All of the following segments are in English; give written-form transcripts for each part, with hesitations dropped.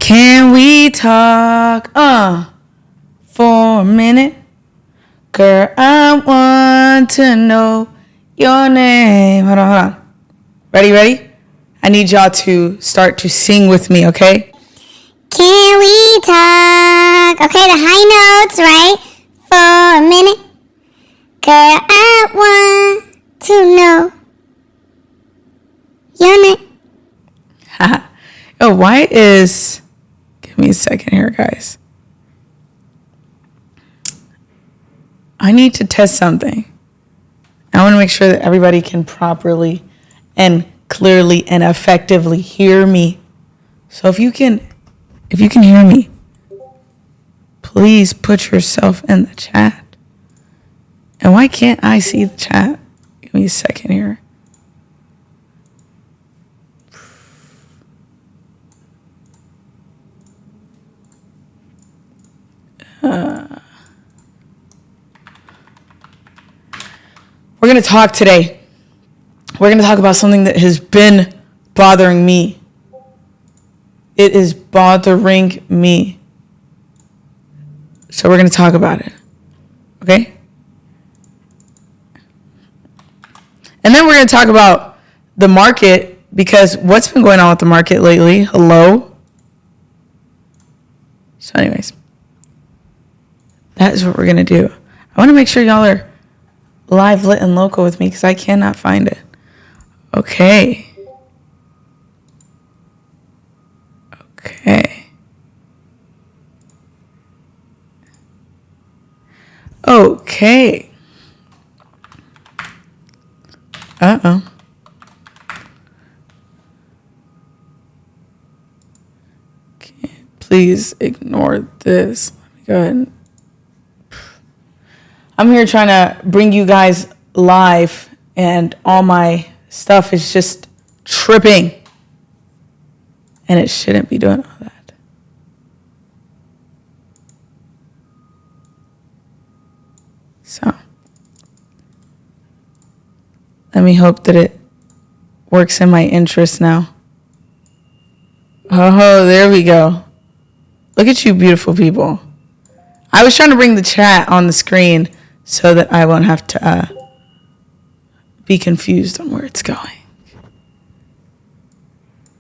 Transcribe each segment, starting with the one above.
Can we talk for a minute? Girl, I want to know your name. Hold on. Ready? I need y'all to start to sing with me, okay? Can we talk? Okay, the high notes, right? For a minute. Girl, I want to know your name. Oh, why is... Give me a second here, guys. I need to test something. I want to make sure that everybody can properly and clearly and effectively hear me. So if you can hear me, please put yourself in the chat. And why can't I see the chat? Give me a second here. We're going to talk today. We're going to talk about something that has been bothering me. It is bothering me. So we're going to talk about it. Okay? And then we're going to talk about the market, because what's been going on with the market lately? Hello? So anyways, that is what we're going to do. I want to make sure y'all are live, lit, and local with me because I cannot find it. Okay. Uh-oh. Please ignore this. Let me go ahead. I'm here trying to bring you guys live, and all my stuff is just tripping. And it shouldn't be doing all that. So, let me hope that it works in my interest now. Oh, there we go. Look at you beautiful people. I was trying to bring the chat on the screen so that I won't have to be confused on where it's going.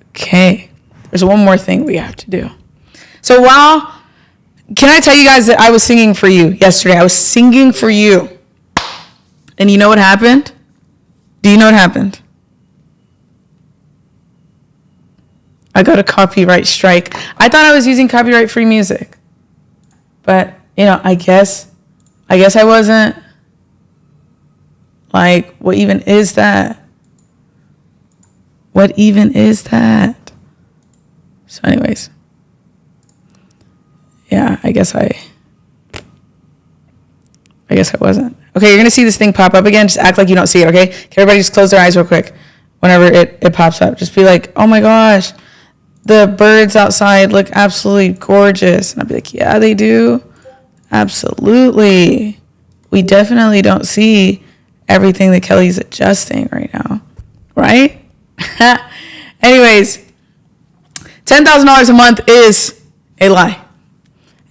Okay. There's one more thing we have to do. So can I tell you guys that I was singing for you yesterday? I was singing for you. And you know what happened? Do you know what happened? I got a copyright strike. I thought I was using copyright-free music. But, I guess I wasn't. Like, what even is that? What even is that? So anyways. Yeah, I guess I wasn't. Okay, you're going to see this thing pop up again. Just act like you don't see it, okay? Everybody just close their eyes real quick whenever it pops up. Just be like, oh my gosh, the birds outside look absolutely gorgeous. And I'll be like, yeah, they do. Absolutely. We definitely don't see everything that Kelly's adjusting right now, right? Anyways, $10,000 a month is a lie.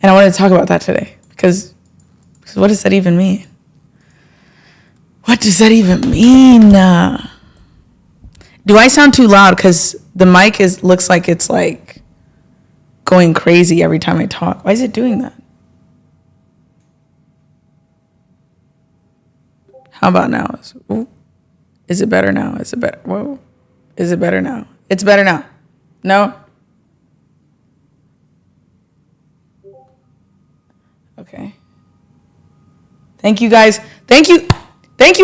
And I wanted to talk about that today because what does that even mean? What does that even mean? Do I sound too loud? Because the mic looks like it's like going crazy every time I talk. Why is it doing that? How about now? Is it better now? Is it better? Whoa. Is it better now? It's better now. No? Okay. Thank you guys. Thank you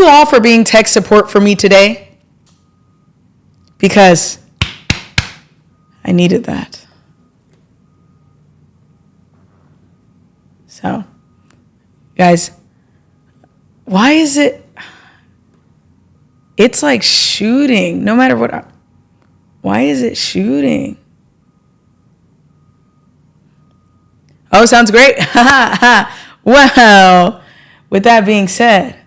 all for being tech support for me today. Because I needed that. So, guys, why is it's like shooting no matter what. Why is it shooting? Oh, sounds great. Well, with that being said,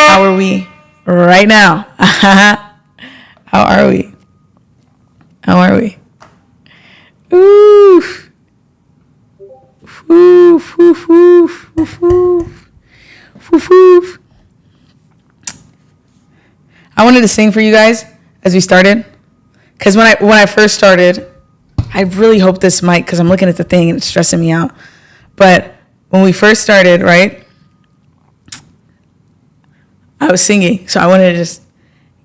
how are we right now? How are we? wanted to sing for you guys as we started. Because when I first started, I really hope this mic, because I'm looking at the thing and it's stressing me out. But when we first started, right, I was singing. So I wanted to just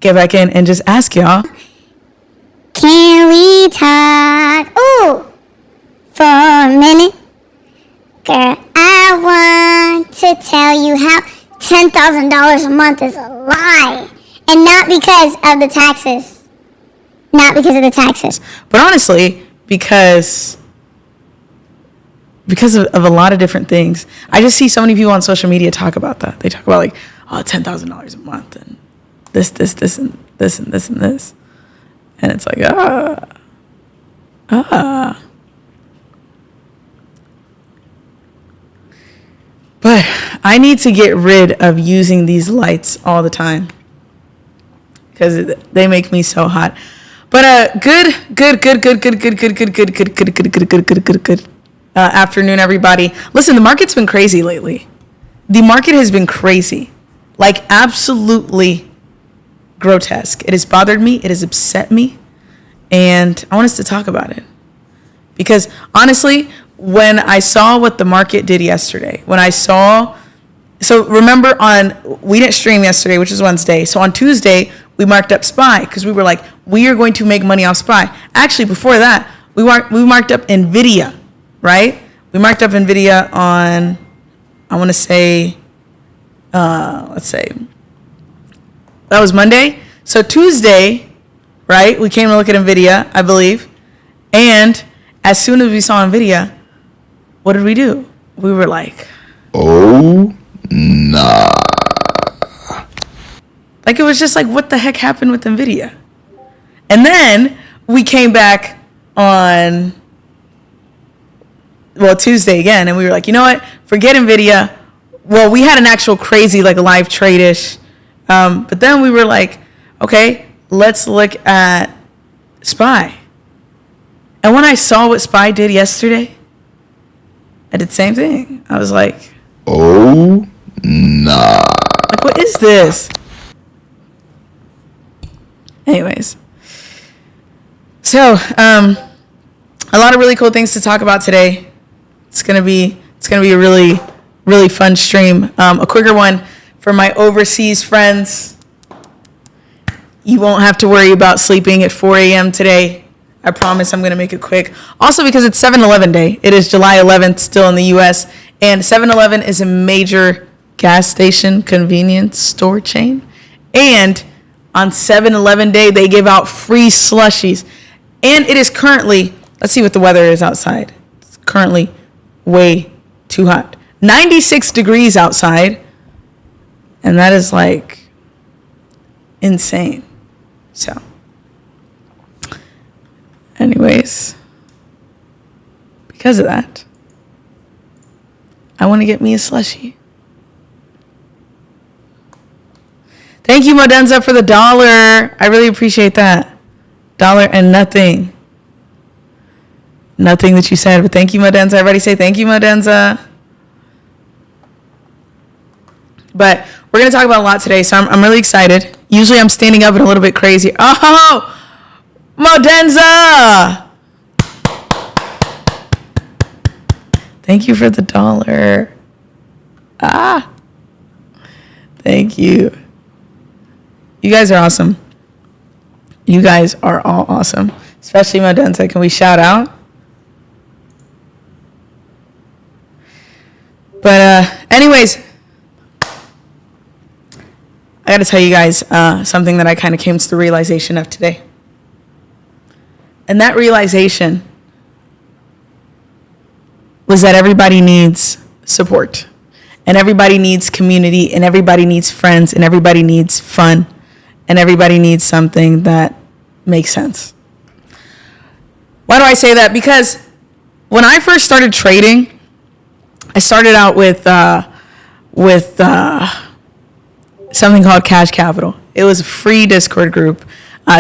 get back in and just ask y'all. Can we talk? Ooh, for a minute. Girl, I want to tell you how $10,000 a month is a lie. And not because of the taxes. Not because of the taxes. But honestly, because of a lot of different things. I just see so many people on social media talk about that. They talk about like, oh, $10,000 a month and this, and this, and this, and this. And it's like, But I need to get rid of using these lights all the time because they make me so hot. But good afternoon, everybody. Listen, the market's been crazy lately. The market has been crazy, like absolutely grotesque. It has bothered me. It has upset me. And I want us to talk about it. Because honestly, when I saw what the market did yesterday, so remember we didn't stream yesterday, which is Wednesday. So on Tuesday, we marked up SPY because we were like, we are going to make money off SPY. Actually, before that, we marked up NVIDIA, right? We marked up NVIDIA on, I want to say, let's say, that was Monday. So Tuesday, right, we came to look at NVIDIA, I believe. And as soon as we saw NVIDIA, what did we do? We were like, oh, nah. Like, it was just like, what the heck happened with NVIDIA? And then we came back on, Tuesday again, and we were like, you know what? Forget NVIDIA. Well, we had an actual crazy, like, live trade-ish. But then we were like, okay, let's look at SPY. And when I saw what SPY did yesterday, I did the same thing. I was like, oh, nah. Like, what is this? Anyways. So, a lot of really cool things to talk about today. It's gonna be a really, really fun stream. A quicker one for my overseas friends. You won't have to worry about sleeping at 4 a.m. today. I promise I'm going to make it quick. Also, because it's 7-Eleven day. It is July 11th still in the U.S. And 7-Eleven is a major gas station convenience store chain. And on 7-Eleven day, they give out free slushies. And it is currently, let's see what the weather is outside. It's currently way too hot. 96 degrees outside. And that is like insane. So. Anyways, because of that, I want to get me a slushie. Thank you, Modenza, for the $1. I really appreciate that. $1 and nothing. Nothing that you said, but thank you, Modenza. Everybody say thank you, Modenza. But we're going to talk about a lot today, so I'm really excited. Usually I'm standing up and a little bit crazy. Oh! Modenza! Thank you for the $1. Thank you. You guys are awesome. You guys are all awesome. Especially Modenza. Can we shout out? But anyways, I got to tell you guys something that I kind of came to the realization of today. And that realization was that everybody needs support. And everybody needs community. And everybody needs friends. And everybody needs fun. And everybody needs something that makes sense. Why do I say that? Because when I first started trading, I started out with something called Cash Capital. It was a free Discord group.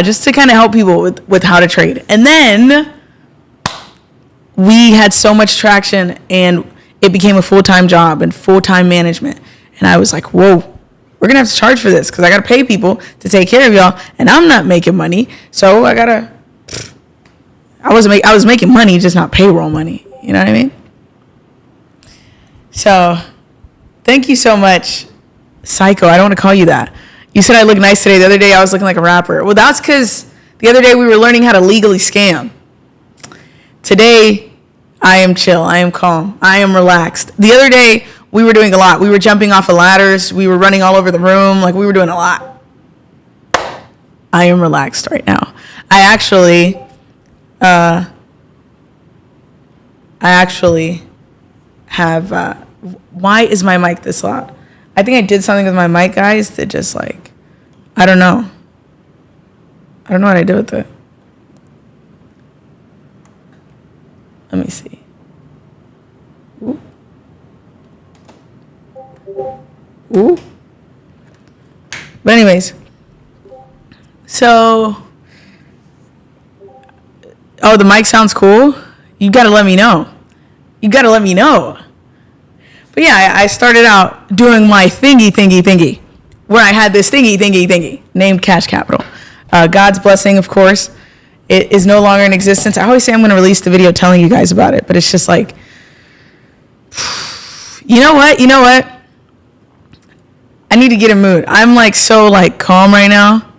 Just to kind of help people with how to trade. And then we had so much traction and it became a full-time job and full-time management. And I was like, whoa, we're gonna have to charge for this because I gotta pay people to take care of y'all, and I'm not making money, so I was making money, just not payroll money. You know what I mean? So, thank you so much, Psycho. I don't want to call you that. You said I look nice today. The other day I was looking like a rapper. Well, that's because the other day we were learning how to legally scam. Today, I am chill. I am calm. I am relaxed. The other day, we were doing a lot. We were jumping off of ladders. We were running all over the room. Like, we were doing a lot. I am relaxed right now. I actually have, why is my mic this loud? I think I did something with my mic, guys, that just like, I don't know. I don't know what I did with it. Let me see. Ooh. Ooh. But anyways, so, oh, the mic sounds cool? You gotta let me know. You gotta let me know. But yeah, I started out doing my thingy, where I had this thingy, named Cash Capital. God's blessing, of course. It is no longer in existence. I always say I'm going to release the video telling you guys about it, but it's just like, you know what? I need to get in mood. I'm like so like calm right now,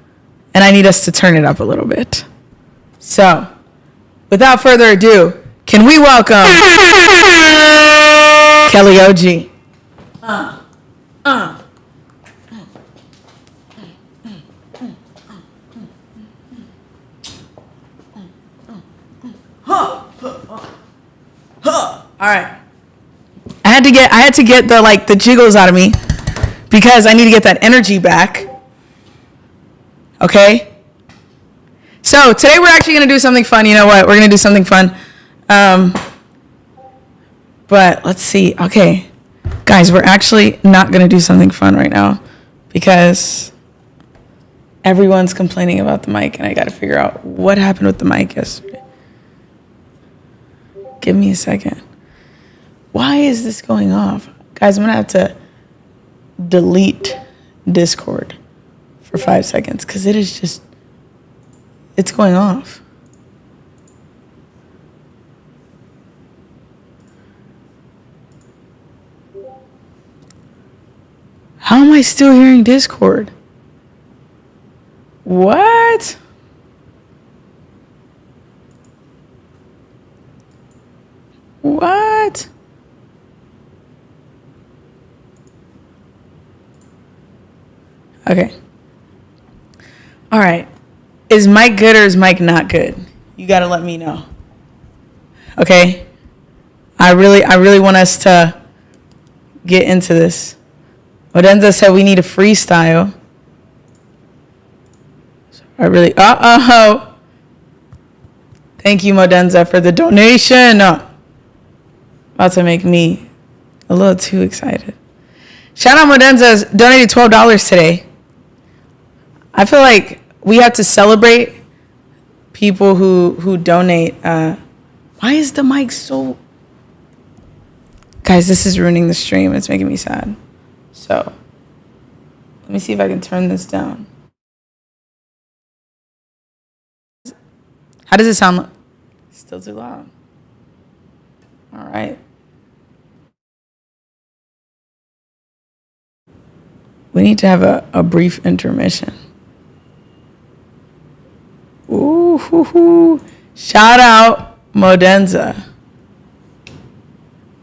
and I need us to turn it up a little bit. So, without further ado, can we welcome Kelly OG? All right. I had to get the jiggles out of me because I need to get that energy back. Okay? So, today we're actually going to do something fun. You know what? We're going to do something fun. But let's see. Okay. Guys, we're actually not going to do something fun right now because everyone's complaining about the mic and I got to figure out what happened with the mic yesterday. Give me a second. Why is this going off? Guys, I'm going to have to delete Discord for 5 seconds because it's going off. How am I still hearing Discord? What? What? Okay. All right. Is Mike good or is Mike not good? You got to let me know. Okay? I really want us to get into this. Odenza said we need a freestyle. So Thank you, Modenza, for the donation. About to make me a little too excited. Shout out Modenza's donated $12 today. I feel like we have to celebrate people who donate. Why is the mic so... Guys, this is ruining the stream. It's making me sad. So, let me see if I can turn this down. How does it sound? Still too loud. All right. We need to have a brief intermission. Ooh, hoo, hoo. Shout out Modenza.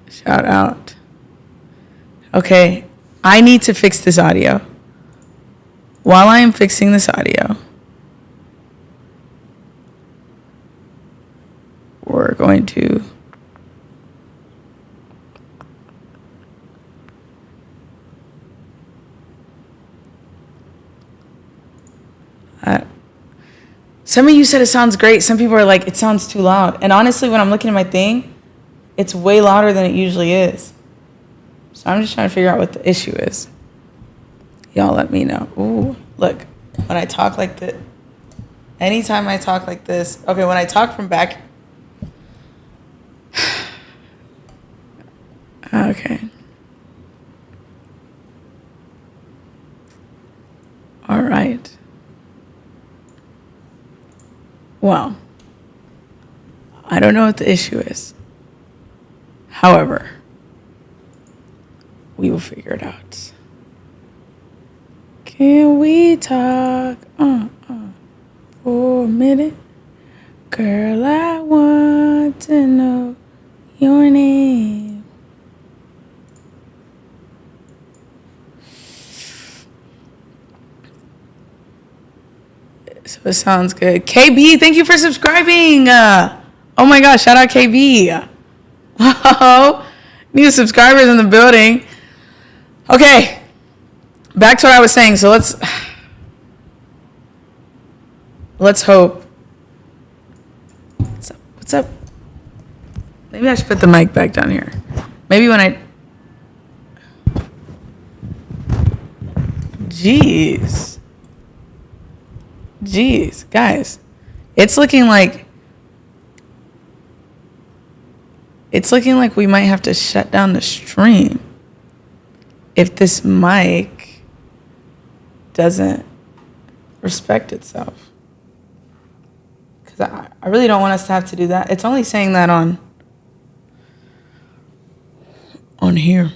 Shout out. Okay, I need to fix this audio. While I am fixing this audio, we're going to some of you said it sounds great. Some people are like, it sounds too loud. And honestly, when I'm looking at my thing, it's way louder than it usually is. So I'm just trying to figure out what the issue is. Y'all let me know. Ooh, look, when I talk like this, anytime I talk like this, okay, when I talk from back, okay. All right. Well, I don't know what the issue is. However, we will figure it out. Can we talk for a minute? Girl, I want to know your name. So it sounds good. KB, thank you for subscribing. Oh my gosh, shout out KB. Oh, new subscribers in the building. Okay, back to what I was saying. So let's hope. What's up? Maybe I should put the mic back down here. Maybe when I... Jeez, guys. It's looking like we might have to shut down the stream if this mic doesn't respect itself. Because I really don't want us to have to do that. It's only saying that on here.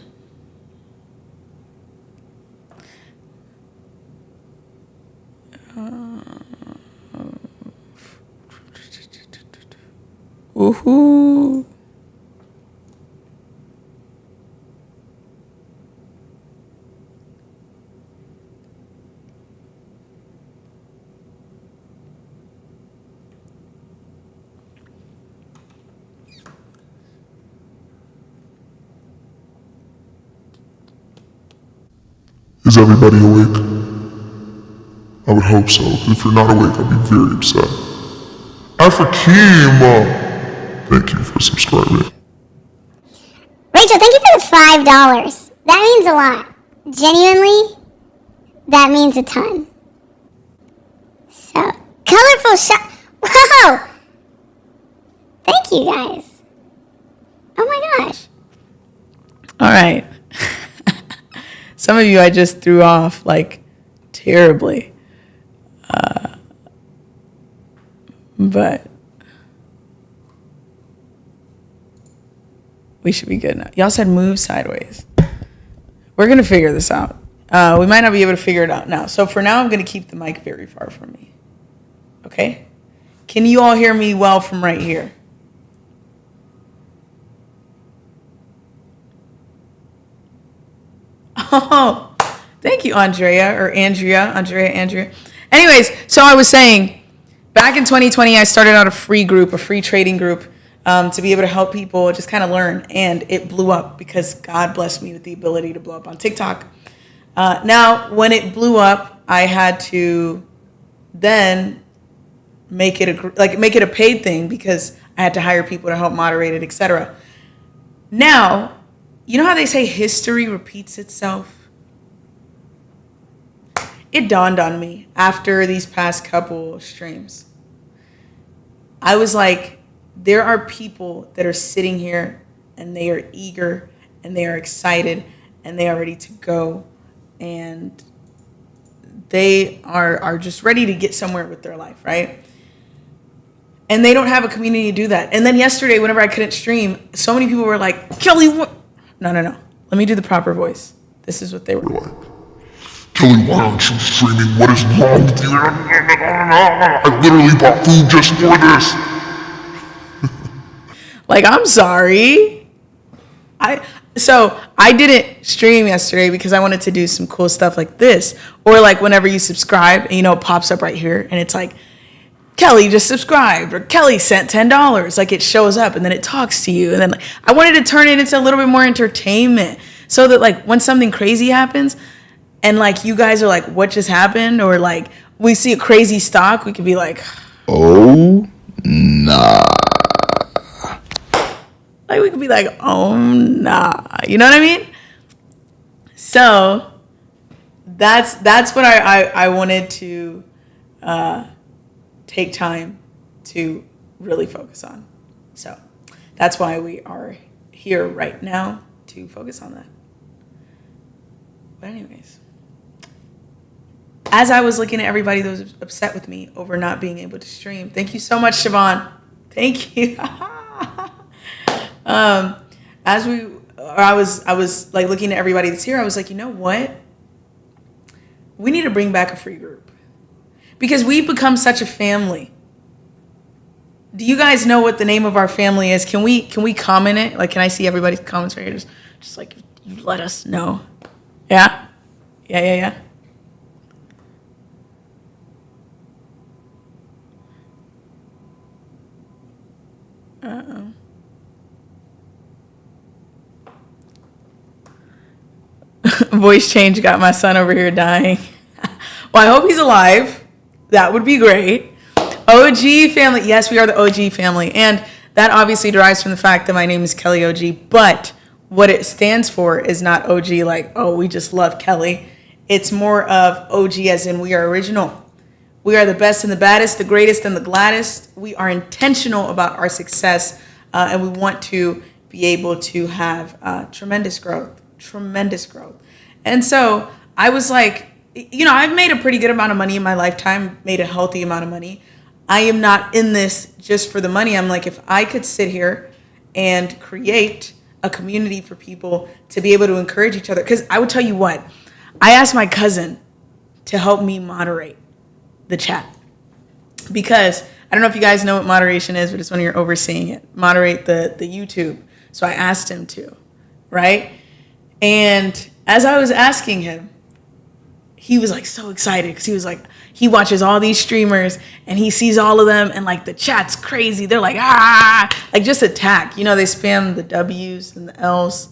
Woohoo. Is everybody awake? I would hope so. If you're not awake, I'd be very upset. Afrikeem! Thank you for subscribing. Rachel, thank you for the $5. That means a lot. Genuinely, that means a ton. So, colorful shot. Whoa! Thank you guys. Oh my gosh. All right. Some of you I just threw off like terribly. But we should be good now. Y'all said move sideways. We're going to figure this out. We might not be able to figure it out now. So for now, I'm going to keep the mic very far from me. Okay? Can you all hear me well from right here? Oh, thank you, Andrea. Anyways, so I was saying, back in 2020, I started out a free trading group, to be able to help people just kind of learn. And it blew up because God blessed me with the ability to blow up on TikTok. Now, when it blew up, I had to then make it a paid thing because I had to hire people to help moderate it, etc. Now, you know how they say history repeats itself? It dawned on me after these past couple streams. I was like, there are people that are sitting here and they are eager and they are excited and they are ready to go and they are just ready to get somewhere with their life, right? And they don't have a community to do that. And then yesterday, whenever I couldn't stream, so many people were like, Kelly, what? No. Let me do the proper voice. This is what they were like. Kelly, why aren't you streaming? What is wrong with you? I literally bought food just for this. Like, I'm sorry. So I didn't stream yesterday because I wanted to do some cool stuff like this. Or like whenever you subscribe, and, it pops up right here and it's like, Kelly just subscribed or Kelly sent $10. Like it shows up and then it talks to you. And then I wanted to turn it into a little bit more entertainment so that like when something crazy happens and like you guys are like, what just happened? Or like we see a crazy stock, we could be like, oh, nah. Like we could be like, oh, nah. You know what I mean? So that's what I wanted to take time to really focus on. So that's why we are here right now to focus on that. But anyways, as I was looking at everybody that was upset with me over not being able to stream, thank you so much, Siobhan. Thank you. I was like looking at everybody that's here. I was like, you know what? We need to bring back a free group because we've become such a family. Do you guys know what the name of our family is? Can we comment it? Like, can I see everybody's comments right here? Just like you let us know. Yeah. Uh-oh. Voice change got my son over here dying. Well, I hope he's alive. That would be great. OG family. Yes, we are the OG family. And that obviously derives from the fact that my name is Kelly OG. But what it stands for is not OG like, oh, we just love Kelly. It's more of OG as in we are original. We are the best and the baddest, the greatest and the gladdest. We are intentional about our success, and we want to be able to have tremendous growth. And so I was like, I've made a pretty good amount of money in my lifetime, made a healthy amount of money. I am not in this just for the money. I'm like, if I could sit here and create a community for people to be able to encourage each other, because I would tell you what, I asked my cousin to help me moderate the chat because I don't know if you guys know what moderation is, but it's when you're overseeing it, moderate the YouTube. So I asked him to, right? And as I was asking him, he was like so excited because he was like, he watches all these streamers and he sees all of them and like the chat's crazy. They're like, like just attack. They spam the W's and the L's.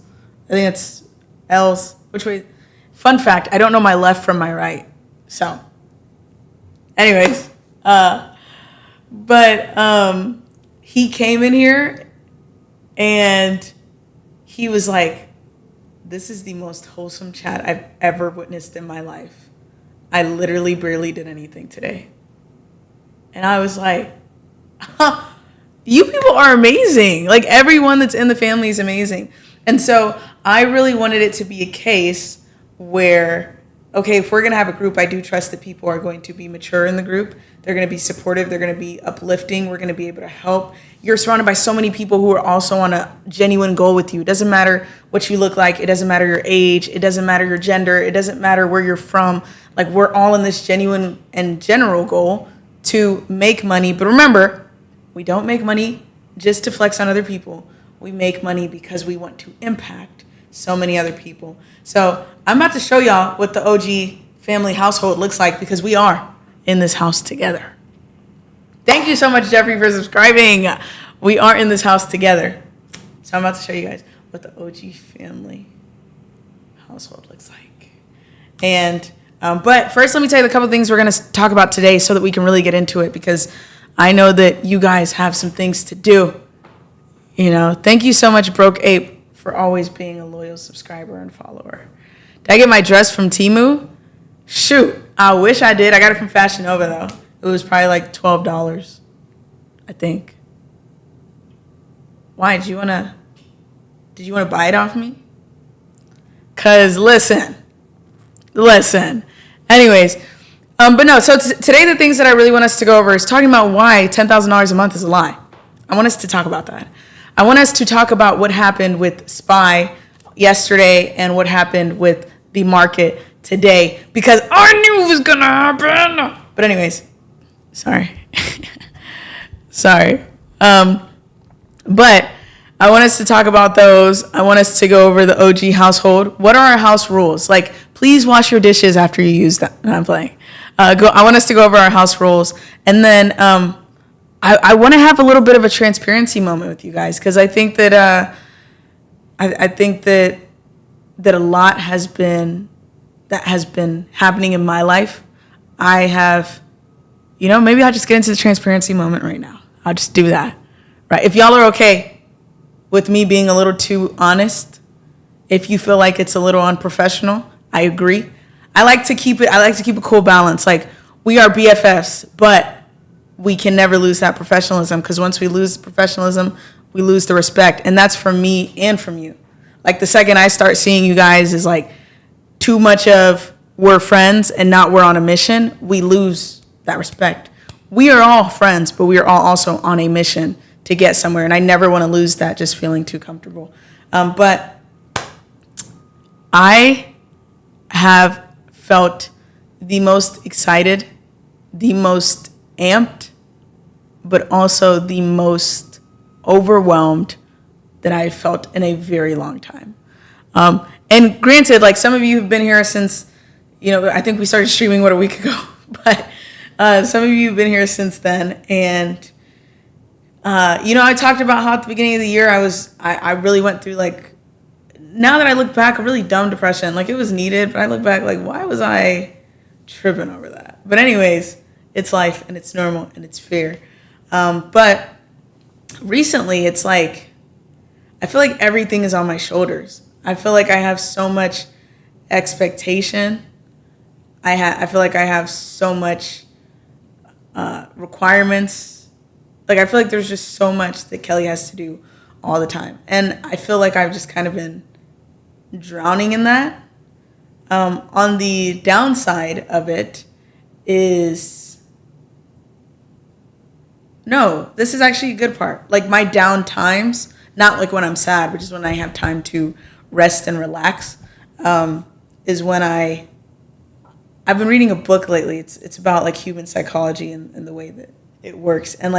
I think it's L's. Which way? Fun fact, I don't know my left from my right. So anyways, but he came in here and he was like, this is the most wholesome chat I've ever witnessed in my life. I literally barely did anything today. And I was like, you people are amazing. Like everyone that's in the family is amazing. And so I really wanted it to be a case where, okay, if we're going to have a group, I do trust that people are going to be mature in the group. They're going to be supportive. They're going to be uplifting. We're going to be able to help. You're surrounded by so many people who are also on a genuine goal with you. It doesn't matter what you look like. It doesn't matter your age. It doesn't matter your gender. It doesn't matter where you're from. Like we're all in this genuine and general goal to make money. But remember, we don't make money just to flex on other people. We make money because we want to impact so many other people. So I'm about to show y'all what the OG family household looks like because we are in this house together. Thank you so much, Jeffrey, for subscribing. We are in this house together. So I'm about to show you guys what the OG family household looks like. And but first, let me tell you a couple things we're going to talk about today so that we can really get into it because I know that you guys have some things to do. Thank you so much, Broke Ape, for always being a loyal subscriber and follower. Did I get my dress from Temu? Shoot, I wish I did. I got it from Fashion Nova, though. It was probably like $12, I think. Why? Did you want to buy it off me? Because listen. Anyways, but no, so today the things that I really want us to go over is talking about why $10,000 a month is a lie. I want us to talk about that. I want us to talk about what happened with SPY yesterday and what happened with the market today because I knew it was going to happen. But anyways, sorry. But I want us to talk about those. I want us to go over the OG household. What are our house rules? Like, please wash your dishes after you use them. No, I'm playing. I want us to go over our house rules. And then I want to have a little bit of a transparency moment with you guys because I think that I think that a lot has been happening in my life. I have, maybe I'll just get into the transparency moment right now. I'll just do that, right? If y'all are okay with me being a little too honest, if you feel like it's a little unprofessional, I agree. I like to keep a cool balance. Like we are BFFs, but we can never lose that professionalism because once we lose professionalism, we lose the respect. And that's from me and from you. Like the second I start seeing you guys is like too much of we're friends and not we're on a mission, we lose that respect. We are all friends, but we are all also on a mission to get somewhere. And I never want to lose that just feeling too comfortable. But I have felt the most excited, the most amped, but also the most overwhelmed that I've felt in a very long time. And granted, like some of you have been here since, I think we started streaming, a week ago, but some of you have been here since then. And, I talked about how at the beginning of the year, I really went through now that I look back, a really dumb depression. Like it was needed, but I look back why was I tripping over that? But anyways, it's life and it's normal and it's fair. But recently it's I feel like everything is on my shoulders. I feel like I have so much expectation. I feel like I have so much requirements. I feel like there's just so much that Kelly has to do all the time. And I feel like I've just kind of been drowning in that. On the downside of it is, no, this is actually a good part. My down times, not when I'm sad, but just when I have time to rest and relax, is when I've been reading a book lately. It's about human psychology and the way that it works. And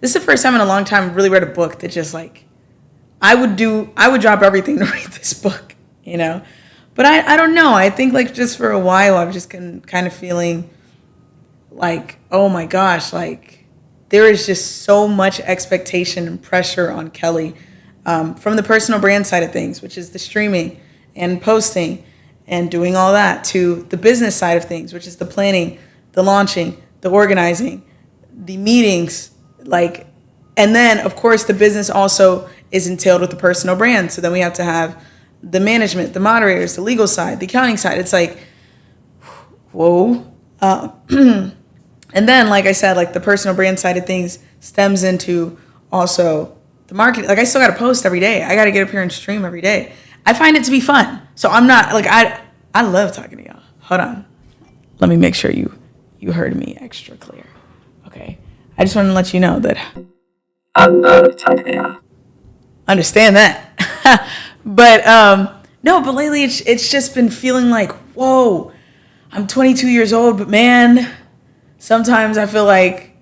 this is the first time in a long time I've really read a book that just I would drop everything to read this book, But I don't know. I think just for a while I've just been kind of feeling oh my gosh, there is just so much expectation and pressure on Kelly from the personal brand side of things, which is the streaming and posting and doing all that, to the business side of things, which is the planning, the launching, the organizing, the meetings, and then of course the business also is entailed with the personal brand. So then we have to have the management, the moderators, the legal side, the accounting side. It's whoa. And then, like I said, the personal brand side of things stems into also the marketing. I still got to post every day. I got to get up here and stream every day. I find it to be fun. So I'm not I love talking to y'all. Hold on. Let me make sure you heard me extra clear. Okay. I just want to let you know that I love talking to y'all. Understand that. But no, but lately it's just been feeling whoa, I'm 22 years old, but man, sometimes I feel like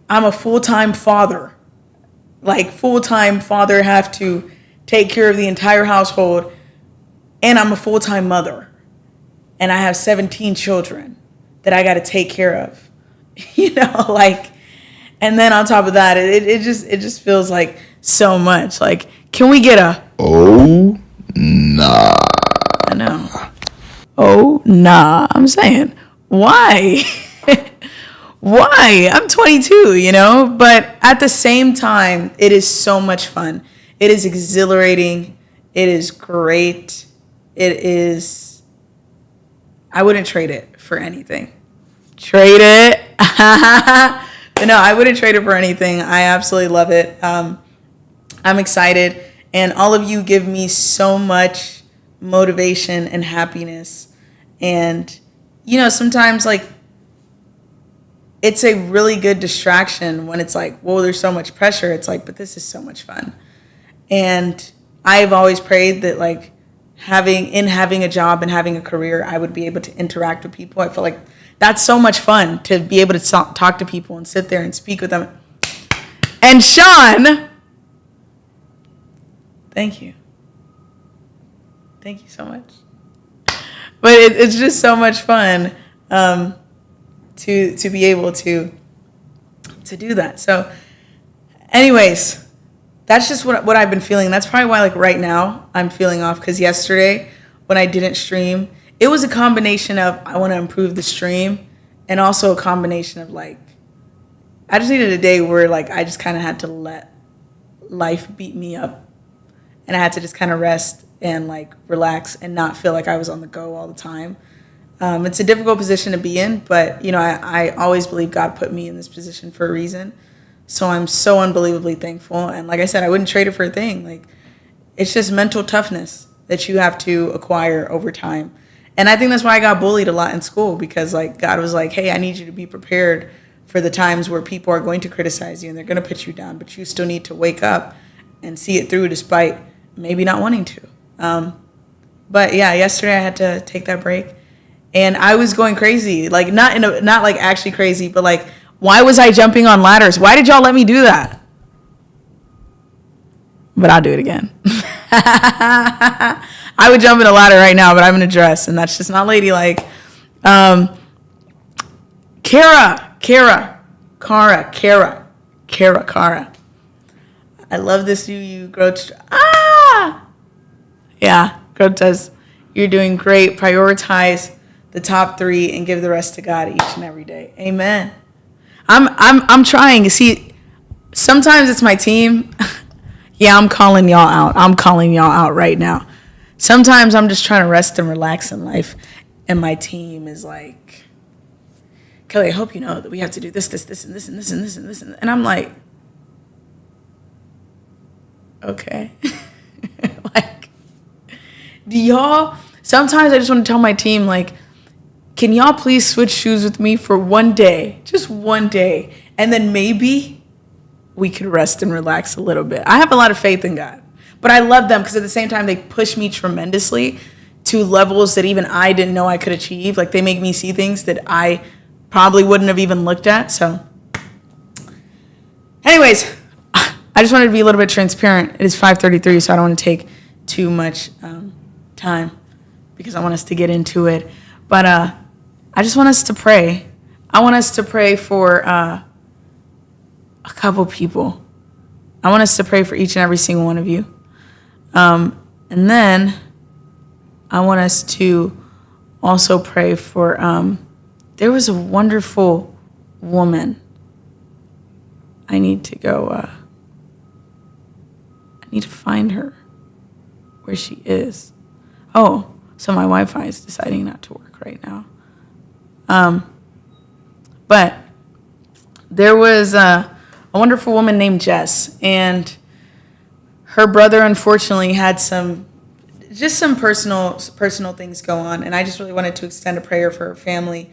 I'm a full-time father. Full-time father, have to take care of the entire household, and I'm a full-time mother. And I have 17 children that I got to take care of. And then on top of that, it just feels so much. Can we get a Oh, nah. I know. Oh, nah. I'm saying, why? Why? I'm 22, But at the same time, it is so much fun. It is exhilarating. It is great. It is, I wouldn't trade it for anything. Trade it. But no, I wouldn't trade it for anything. I absolutely love it. I'm excited. And all of you give me so much motivation and happiness. And, sometimes it's a really good distraction when it's whoa, there's so much pressure. It's but this is so much fun. And I've always prayed that having a job and having a career, I would be able to interact with people. I feel like that's so much fun to be able to talk to people and sit there and speak with them. And Sean, thank you. Thank you so much. But it's just so much fun to be able to do that. So anyways, that's just what I've been feeling. That's probably why right now I'm feeling off, because yesterday when I didn't stream, it was a combination of I want to improve the stream, and also a combination of I just needed a day where I just kind of had to let life beat me up, and I had to just kind of rest and relax and not feel like I was on the go all the time. It's a difficult position to be in, but I always believe God put me in this position for a reason. So I'm so unbelievably thankful. And like I said, I wouldn't trade it for a thing. It's just mental toughness that you have to acquire over time. And I think that's why I got bullied a lot in school, because like God was like, hey, I need you to be prepared for the times where people are going to criticize you and they're going to put you down, but you still need to wake up and see it through despite maybe not wanting to. But yeah, yesterday I had to take that break and I was going crazy, like not like actually crazy, but like, why was I jumping on ladders? Why did y'all let me do that? But I'll do it again. I would jump in a ladder right now, but I'm in a dress and that's just not ladylike. Kara. I love this you grow. Yeah, grow says you're doing great. Prioritize the top 3 and give the rest to God each and every day. Amen. I'm trying. See, sometimes it's my team. Yeah, I'm calling y'all out. I'm calling y'all out right now. Sometimes I'm just trying to rest and relax in life, and my team is like, Kelly, I hope you know that we have to do this, and this, and this, and this, and this. And I'm like, okay. Like, do y'all, sometimes I just want to tell my team, like, can y'all please switch shoes with me for one day, just one day, and then maybe we could rest and relax a little bit. I have a lot of faith in God, but I love them because at the same time, they push me tremendously to levels that even I didn't know I could achieve. Like, they make me see things that I probably wouldn't have even looked at. So anyways, I just wanted to be a little bit transparent. It is 5:33, so I don't want to take too much time because I want us to get into it. But I just want us to pray. I want us to pray for a couple people. I want us to pray for each and every single one of you. And then I want us to also pray for, there was a wonderful woman. I need to go, I need to find her, where she is. Oh, so my Wi-Fi is deciding not to work right now. But there was a wonderful woman named Jess, and her brother unfortunately had some personal things go on, and I just really wanted to extend a prayer for her family.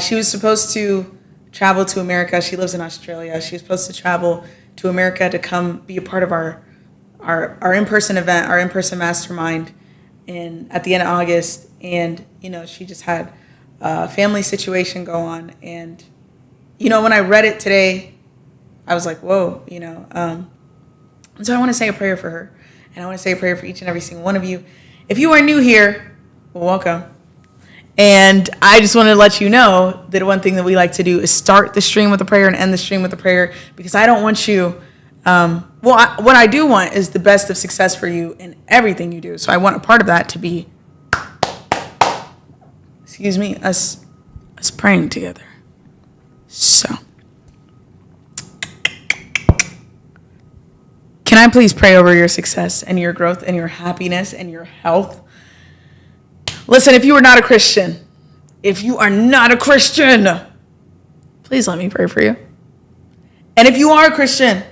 She was supposed to travel to America. She lives in Australia. She was supposed to travel to America to come be a part of our in-person event, our in-person mastermind at the end of August. And, she just had a family situation go on. And, when I read it today, I was like, whoa, And so I want to say a prayer for her. And I want to say a prayer for each and every single one of you. If you are new here, well, welcome. And I just want to let you know that one thing that we like to do is start the stream with a prayer and end the stream with a prayer, because I don't want you, what I do want is the best of success for you in everything you do. So I want a part of that to be, us praying together. So, can I please pray over your success and your growth and your happiness and your health? Listen, if you are not a Christian, please let me pray for you. And if you are a Christian,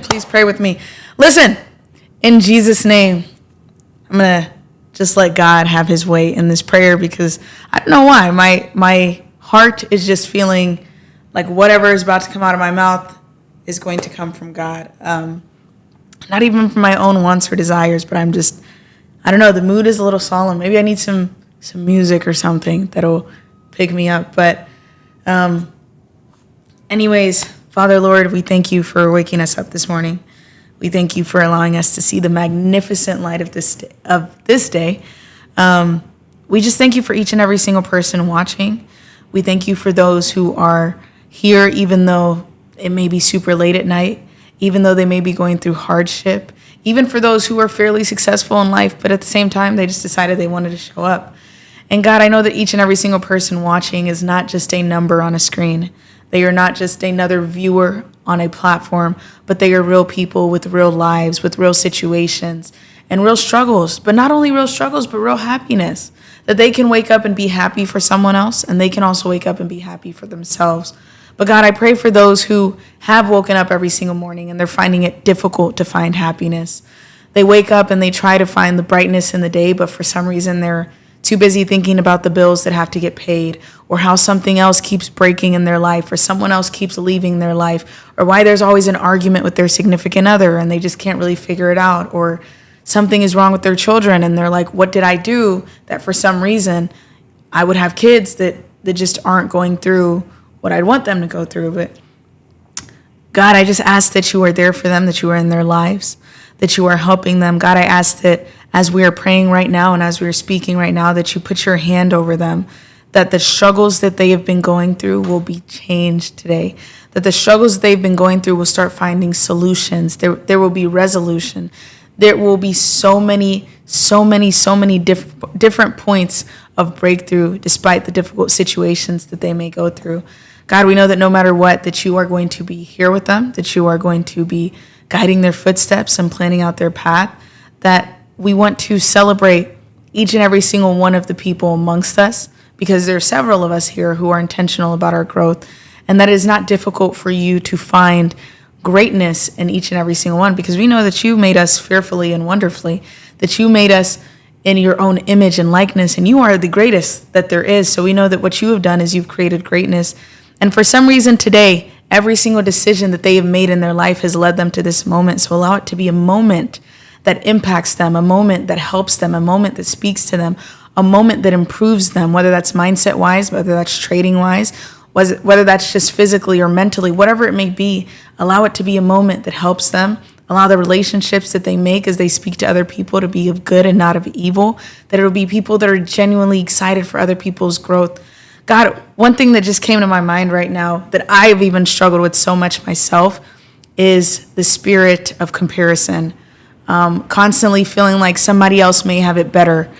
please pray with me. Listen, in Jesus' name, I'm going to just let God have his way in this prayer, because I don't know why. My heart is just feeling like whatever is about to come out of my mouth is going to come from God. Not even from my own wants or desires, but I don't know, the mood is a little solemn. Maybe I need some music or something that'll pick me up. But anyways, Father, Lord, we thank you for waking us up this morning. We thank you for allowing us to see the magnificent light of this day. We just thank you for each and every single person watching. We thank you for those who are here, even though it may be super late at night, even though they may be going through hardship, even for those who are fairly successful in life, but at the same time, they just decided they wanted to show up. And God, I know that each and every single person watching is not just a number on a screen. They are not just another viewer on a platform, but they are real people with real lives, with real situations and real struggles, but not only real struggles, but real happiness, that they can wake up and be happy for someone else, and they can also wake up and be happy for themselves. But God, I pray for those who have woken up every single morning and they're finding it difficult to find happiness, They wake up and they try to find the brightness in the day, but for some reason they're too busy thinking about the bills that have to get paid, or how something else keeps breaking in their life, or someone else keeps leaving their life, or why there's always an argument with their significant other and they just can't really figure it out, or something is wrong with their children and they're like, what did I do that for some reason I would have kids that just aren't going through what I'd want them to go through. But God, I just ask that you are there for them, that you are in their lives, that you are helping them. God, I ask that as we are praying right now and as we are speaking right now, that you put your hand over them, that the struggles that they have been going through will be changed today, that the struggles they've been going through will start finding solutions. There will be resolution. There will be so many different points of breakthrough despite the difficult situations that they may go through. God, we know that no matter what, that you are going to be here with them, that you are going to be guiding their footsteps and planning out their path, that we want to celebrate each and every single one of the people amongst us, because there are several of us here who are intentional about our growth, and that it is not difficult for you to find greatness in each and every single one, because we know that you made us fearfully and wonderfully, that you made us in your own image and likeness, and you are the greatest that there is. So we know that what you have done is you've created greatness. And for some reason today, every single decision that they have made in their life has led them to this moment. So allow it to be a moment that impacts them, a moment that helps them, a moment that speaks to them, a moment that improves them, whether that's mindset wise, whether that's trading wise, whether that's just physically or mentally, whatever it may be. Allow it to be a moment that helps them. Allow the relationships that they make as they speak to other people to be of good and not of evil, that it will be people that are genuinely excited for other people's growth. God, one thing that just came to my mind right now that I've even struggled with so much myself is the spirit of comparison. Constantly feeling like somebody else may have it better.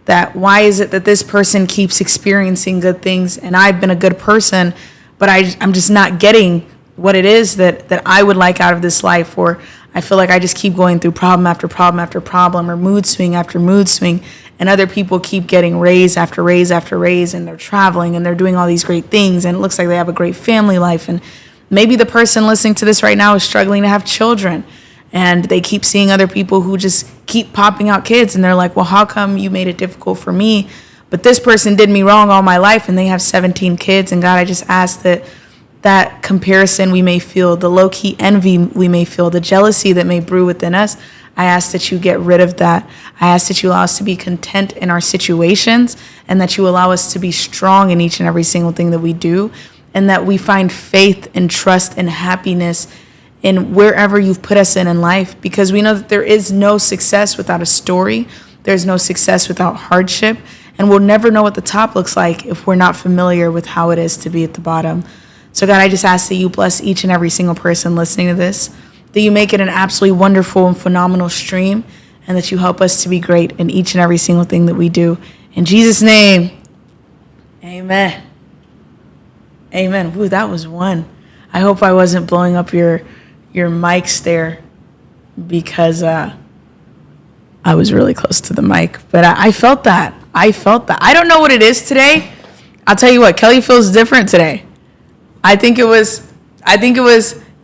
That why is it that this person keeps experiencing good things and I've been a good person, but I'm just not getting what it is that I would like out of this life, or I feel like I just keep going through problem after problem after problem, or mood swing after mood swing, and other people keep getting raise after raise after raise, and they're traveling and they're doing all these great things, and it looks like they have a great family life. And maybe the person listening to this right now is struggling to have children, and they keep seeing other people who just keep popping out kids, and they're like, well, how come you made it difficult for me, but this person did me wrong all my life and they have 17 kids. And God, I just ask that comparison we may feel, the low-key envy we may feel, the jealousy that may brew within us, I ask that you get rid of that. I ask that you allow us to be content in our situations, and that you allow us to be strong in each and every single thing that we do, and that we find faith and trust and happiness in wherever you've put us in life, because we know that there is no success without a story. There's no success without hardship, and we'll never know what the top looks like if we're not familiar with how it is to be at the bottom. So God, I just ask that you bless each and every single person listening to this, that you make it an absolutely wonderful and phenomenal stream, and that you help us to be great in each and every single thing that we do. In Jesus' name, amen. Amen. Ooh, that was one. I hope I wasn't blowing up your mics there, because I was really close to the mic. But I felt that. I don't know what it is today. I'll tell you what, Kelly feels different today. I think it was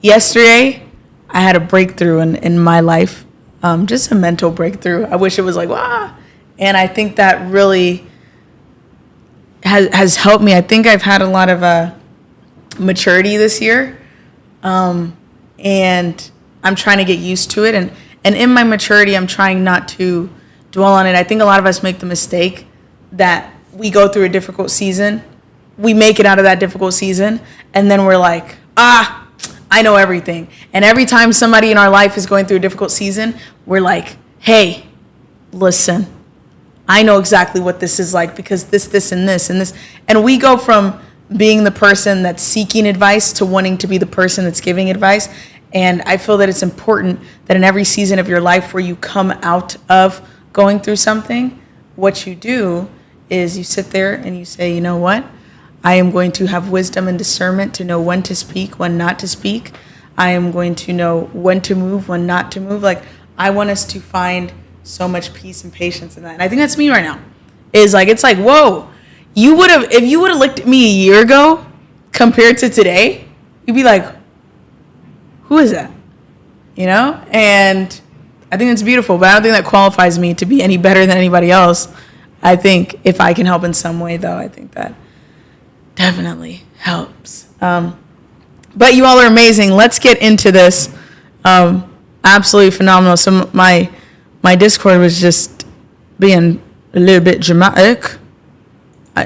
yesterday. I had a breakthrough in my life, just a mental breakthrough. I wish it was like, wow. And I think that really has helped me. I think I've had a lot of maturity this year, and I'm trying to get used to it. And in my maturity, I'm trying not to dwell on it. I think a lot of us make the mistake that we go through a difficult season, we make it out of that difficult season, and then we're like, I know everything. And every time somebody in our life is going through a difficult season, we're like, hey, listen, I know exactly what this is like, because this, and this, and this. And we go from being the person that's seeking advice to wanting to be the person that's giving advice. And I feel that it's important that in every season of your life where you come out of going through something, what you do is you sit there and you say, you know what? I am going to have wisdom and discernment to know when to speak, when not to speak. I am going to know when to move, when not to move. Like, I want us to find so much peace and patience in that. And I think that's me right now. It's like, whoa, if you would have looked at me a year ago compared to today, you'd be like, who is that? You know? And I think it's beautiful, but I don't think that qualifies me to be any better than anybody else. I think if I can help in some way, though, I think that definitely helps. But you all are amazing. Let's get into this. Absolutely phenomenal. So my Discord was just being a little bit dramatic.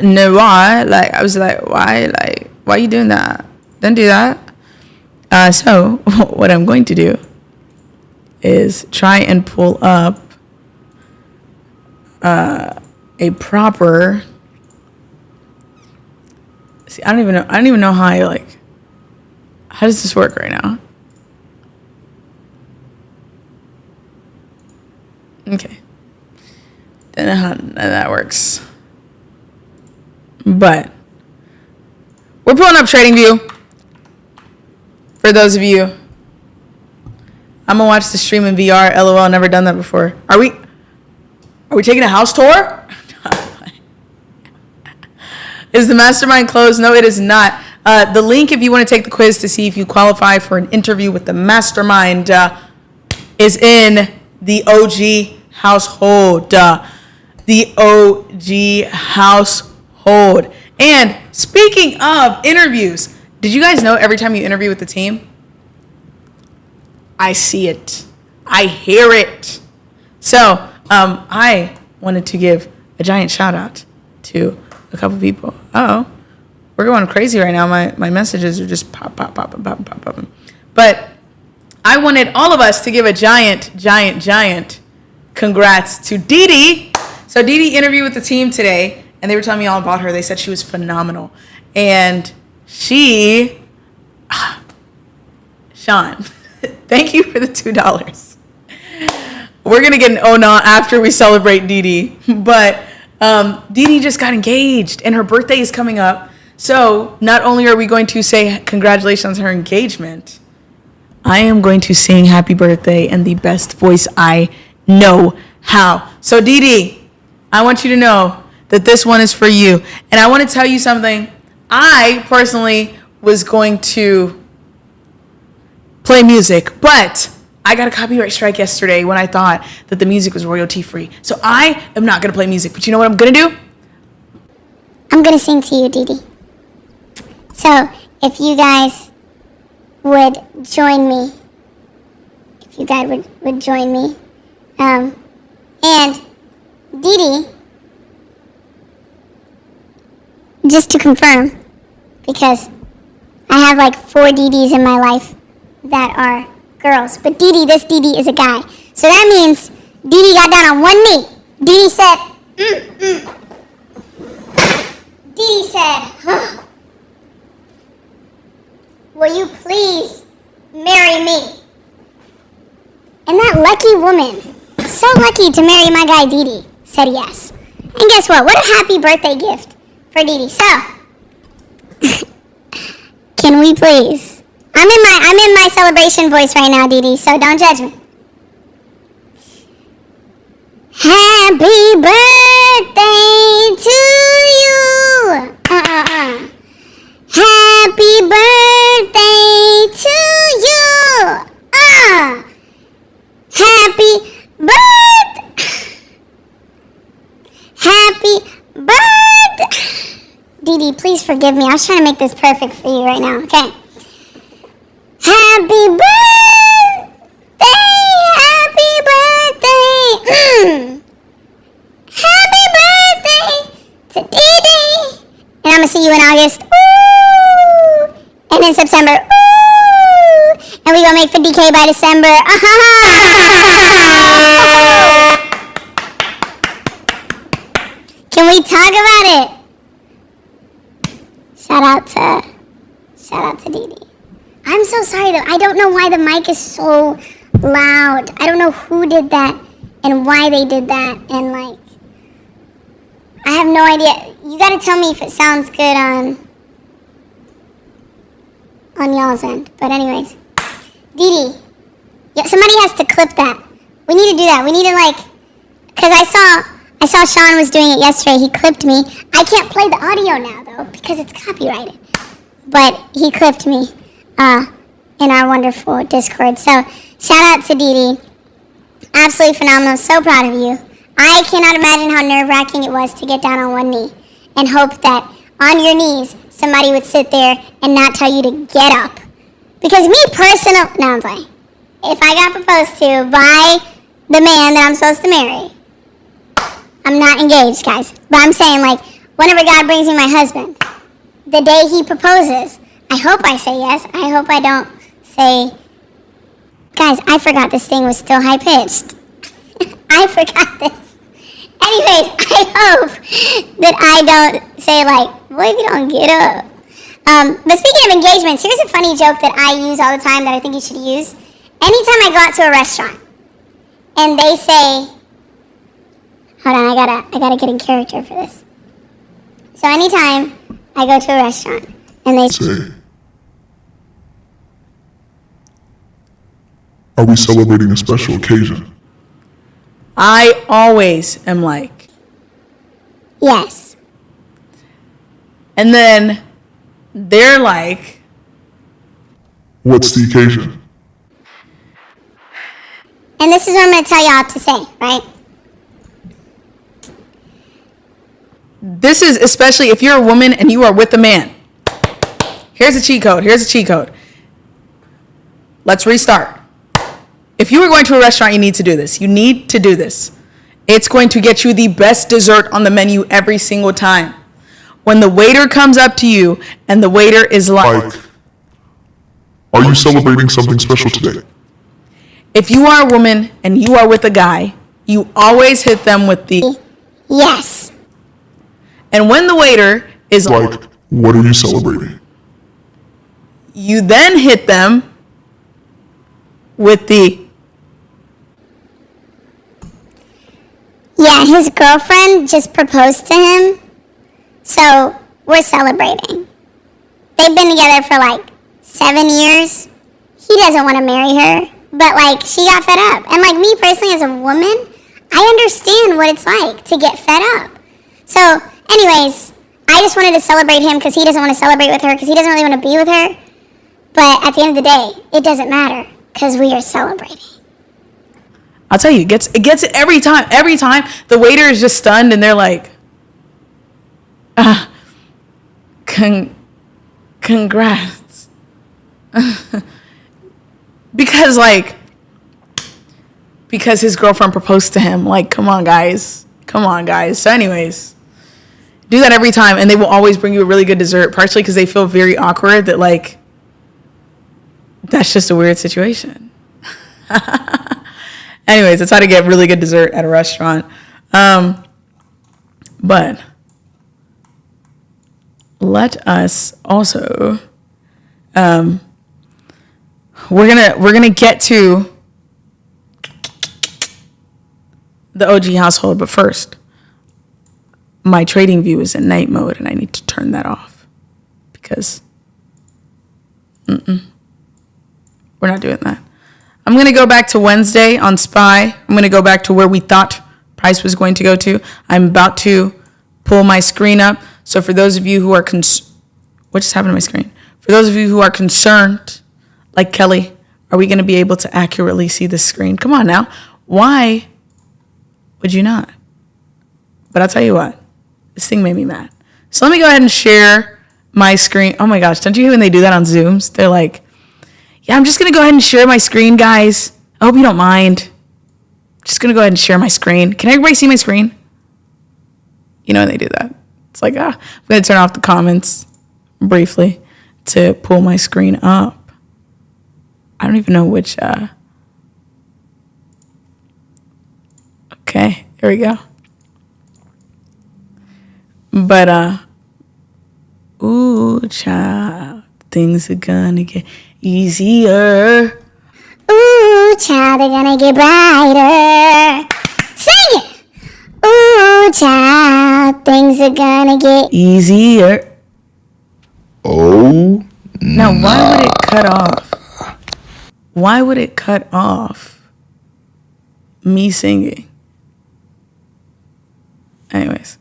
No, why? Like, I was like, why? Like, why are you doing that? Don't do that. So what I'm going to do is try and pull up a proper. See, I don't even know how how does this work right now? Okay. Don't know how that works. But we're pulling up TradingView. For those of you, I'm gonna watch the stream in VR. LOL, never done that before. Are we taking a house tour? Is the mastermind closed? No, it is not. The link, if you want to take the quiz to see if you qualify for an interview with the mastermind, is in the OG household. The OG household. And speaking of interviews, did you guys know every time you interview with the team, I see it, I hear it. So I wanted to give a giant shout out to a couple people. We're going crazy right now. My messages are just pop. But I wanted all of us to give a giant congrats to Dee Dee. So Dee Dee interviewed with the team today, and they were telling me all about her. They said she was phenomenal. And Sean, thank you for the $2. We're going to get an oh not after we celebrate Dee Dee. But Dee Dee just got engaged, and her birthday is coming up. So not only are we going to say congratulations on her engagement, I am going to sing happy birthday in the best voice I know how. So Dee Dee, I want you to know that this one is for you. And I want to tell you something. I personally was going to play music, but I got a copyright strike yesterday when I thought that the music was royalty free. So I am not going to play music, but you know what I'm going to do? I'm going to sing to you, Dee Dee. So if you guys would join me, and Dee Dee, just to confirm, because I have like 4 Dee Dees in my life that are girls, but this Dee Dee is a guy. So that means Dee Dee got down on one knee. Dee Dee said, Dee Dee said, will you please marry me? And that lucky woman, so lucky to marry my guy Dee Dee, said yes. And guess what? What a happy birthday gift for Dee Dee. So, can we please? I'm in my celebration voice right now, Dee Dee, so don't judge me. Happy birthday to you. Happy birthday to you. Happy birthday. Dee Dee, please forgive me. I was trying to make this perfect for you right now. Okay. Happy birthday. Happy birthday. Happy birthday to Dee Dee. And I'm going to see you in August. Ooh. And in September. Ooh. And we're going to make 50K by December. Can we talk about it? Shout out to Dee Dee. I'm so sorry though. I don't know why the mic is so loud. I don't know who did that and why they did that. And like, I have no idea. You gotta tell me if it sounds good on y'all's end. But anyways, Dee Dee, yeah, somebody has to clip that. We need to do that. We need to like, cause I saw Sean was doing it yesterday. He clipped me. I can't play the audio now though because it's copyrighted. But he clipped me in our wonderful Discord. So shout out to Dee Dee. Absolutely phenomenal. So proud of you. I cannot imagine how nerve-wracking it was to get down on one knee and hope that on your knees somebody would sit there and not tell you to get up. Because me personally, no, I'm playing. If I got proposed to by the man that I'm supposed to marry, I'm not engaged, guys. But I'm saying, like, whenever God brings me my husband, the day he proposes, I hope I say yes. I hope I don't say, guys, I forgot this thing was still high-pitched. I forgot this. Anyways, I hope that I don't say, like, what if you don't get up? But speaking of engagements, here's a funny joke that I use all the time that I think you should use. Anytime I go out to a restaurant and they say, hold on, I gotta get in character for this. So anytime I go to a restaurant and they Say, are we celebrating a special occasion? I always am like, yes. and then they're like, What's the occasion? And this is what I'm going to tell y'all to say, right? this is especially if you're a woman and you are with a man. Here's a cheat code. Let's restart. If you were going to a restaurant, you need to do this. You need to do this. It's going to get you the best dessert on the menu every single time. When the waiter comes up to you and the waiter is like, Are you celebrating something special today? if you are a woman and you are with a guy, you always hit them with the, Yes. and when the waiter is Like, what are you celebrating? you then hit them with the, Yeah, his girlfriend just proposed to him, so we're celebrating. They've been together for like 7 years. He doesn't want to marry her, but like she got fed up. And like me personally as a woman, I understand what it's like to get fed up. So anyways, I just wanted to celebrate him because he doesn't want to celebrate with her because he doesn't really want to be with her. But at the end of the day, it doesn't matter because we are celebrating. I'll tell you, it gets it every time. Every time the waiter is just stunned and they're like, congrats. because his girlfriend proposed to him. Like, come on, guys. So anyways, do that every time. And they will always bring you a really good dessert, partially because they feel very awkward that like, that's just a weird situation. Anyways, that's how to get really good dessert at a restaurant. But let us also, we're gonna get to the OG household, but first, my trading view is in night mode, and I need to turn that off because, we're not doing that. I'm going to go back to Wednesday on SPY. I'm going to go back to where we thought price was going to go to. I'm about to pull my screen up. So for those of you who are what just happened to my screen? For those of you who are concerned, like Kelly, are we going to be able to accurately see the screen? Come on now. Why would you not? But I'll tell you what, this thing made me mad. So let me go ahead and share my screen. Oh my gosh, don't you hear when they do that on Zooms? They're like, yeah, I'm just going to go ahead and share my screen, guys. I hope you don't mind. Just going to go ahead and share my screen. Can everybody see my screen? You know when they do that. It's like, I'm going to turn off the comments briefly to pull my screen up. I don't even know which. Okay, there we go. But, ooh, child, things are going to get easier. Ooh, child, they're gonna get brighter. Sing it! Ooh, child, things are gonna get Easier. Oh, Now, why would it cut off? Why would it cut off me singing? Anyways,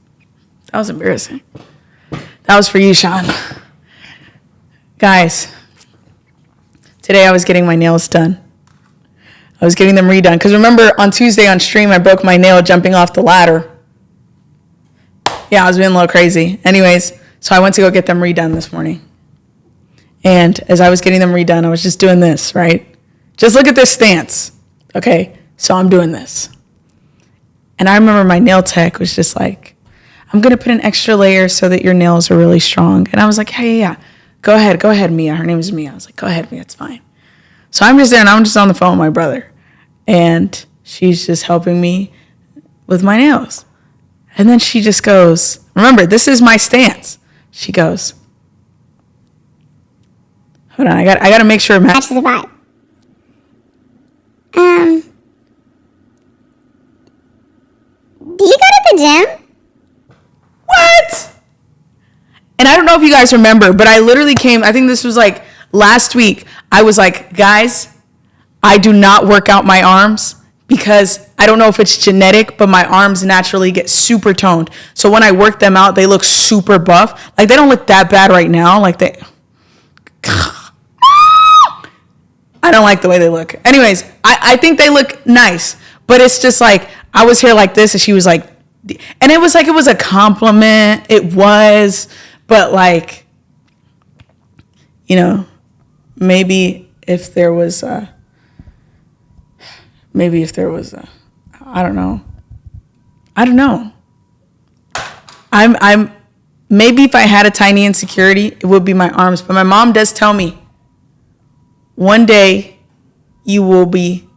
that was embarrassing. That was for you, Sean. Guys, today I was getting my nails done. I was getting them redone. Because remember, on Tuesday on stream, I broke my nail jumping off the ladder. Yeah, I was being a little crazy. Anyways, so I went to go get them redone this morning. And as I was getting them redone, I was just doing this, right? Just look at this stance. Okay, so I'm doing this. And I remember my nail tech was just like, I'm going to put an extra layer so that your nails are really strong. And I was like, hey, yeah. Go ahead, Mia. Her name is Mia. I was like, go ahead, Mia, it's fine. So I'm just there, and I'm just on the phone with my brother. And she's just helping me with my nails. And then she just goes, remember, this is my stance. She goes, hold on, I got to make sure it Matches the vibe. Do you go to the gym? What? And I don't know if you guys remember, but I literally came, I think this was like last week. I was like, guys, I do not work out my arms because I don't know if it's genetic, but my arms naturally get super toned. So when I work them out, they look super buff. Like they don't look that bad right now. Like they, I don't like the way they look. Anyways, I think they look nice, but it's just like, I was here like this and she was like, and it was like, it was a compliment. It was, but like, you know, maybe if there was a, I don't know. I'm maybe if I had a tiny insecurity, it would be my arms. But my mom does tell me, one day you will be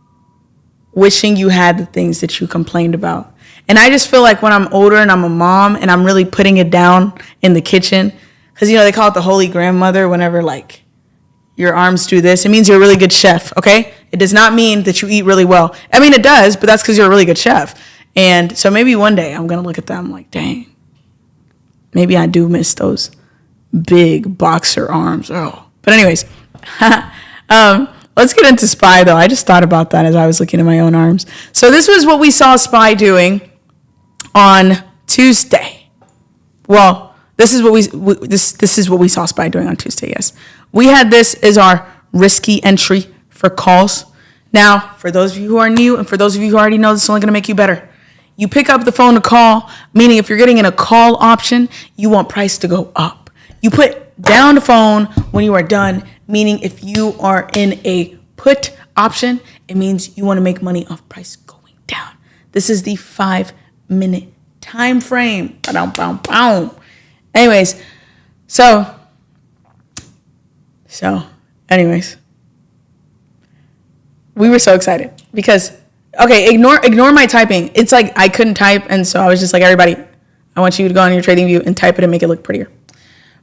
wishing you had the things that you complained about. And I just feel like when I'm older and I'm a mom and I'm really putting it down in the kitchen, because, you know, they call it the holy grandmother whenever, like, your arms do this. It means you're a really good chef, okay? It does not mean that you eat really well. I mean, it does, but that's because you're a really good chef. And so maybe one day I'm going to look at them like, dang, maybe I do miss those big boxer arms. Oh, but anyways, let's get into Spy, though. I just thought about that as I was looking at my own arms. So this was what we saw Spy doing on Tuesday. Well, this is what this is what we saw Spy doing on Tuesday. Yes, we had this as our risky entry for calls. Now, for those of you who are new and for those of you who already know, this is only going to make you better. You pick up the phone to call, meaning if you're getting in a call option, you want price to go up. You put down the phone when you are done, meaning if you are in a put option, it means you want to make money off price going down. This is the 5-minute time frame. Anyways, so anyways, we were so excited because, okay, ignore my typing. It's like I couldn't type, and so I was just like, everybody, I want you to go on your trading view and type it and make it look prettier.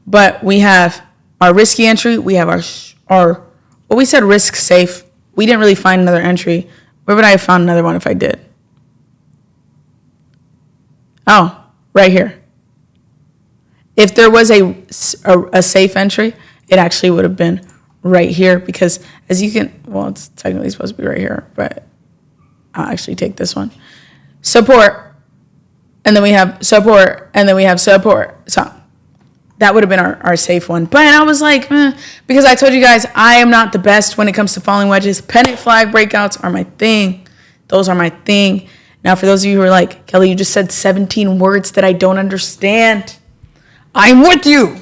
But we have our risky entry. We have our well, we said risk safe. We didn't really find another entry. Where would I have found another one if I did? Oh, right here. If there was a safe entry, it actually would have been right here because as you can, well, it's technically supposed to be right here, but I'll actually take this one. Support, and then we have support, and then we have support. So that would have been our safe one. But I was like, because I told you guys, I am not the best when it comes to falling wedges. Pennant flag breakouts are my thing. Those are my thing. Now, for those of you who are like, Kelly, you just said 17 words that I don't understand. I'm with you.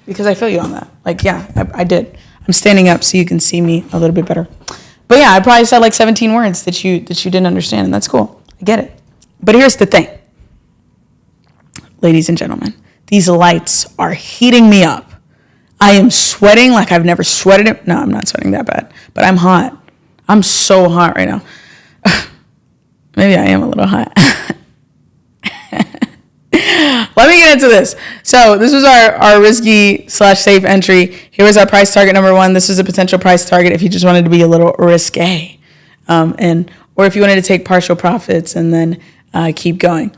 Because I feel you on that. Like, yeah, I did. I'm standing up so you can see me a little bit better. But yeah, I probably said like 17 words that you didn't understand, and that's cool. I get it. But here's the thing. Ladies and gentlemen, these lights are heating me up. I am sweating like I've never sweated it. No, I'm not sweating that bad, but I'm hot. I'm so hot right now. Maybe I am a little hot. Let me get into this. So this was our risky / safe entry. Here was our price target number 1. This was a potential price target if you just wanted to be a little risque. Or if you wanted to take partial profits and then keep going.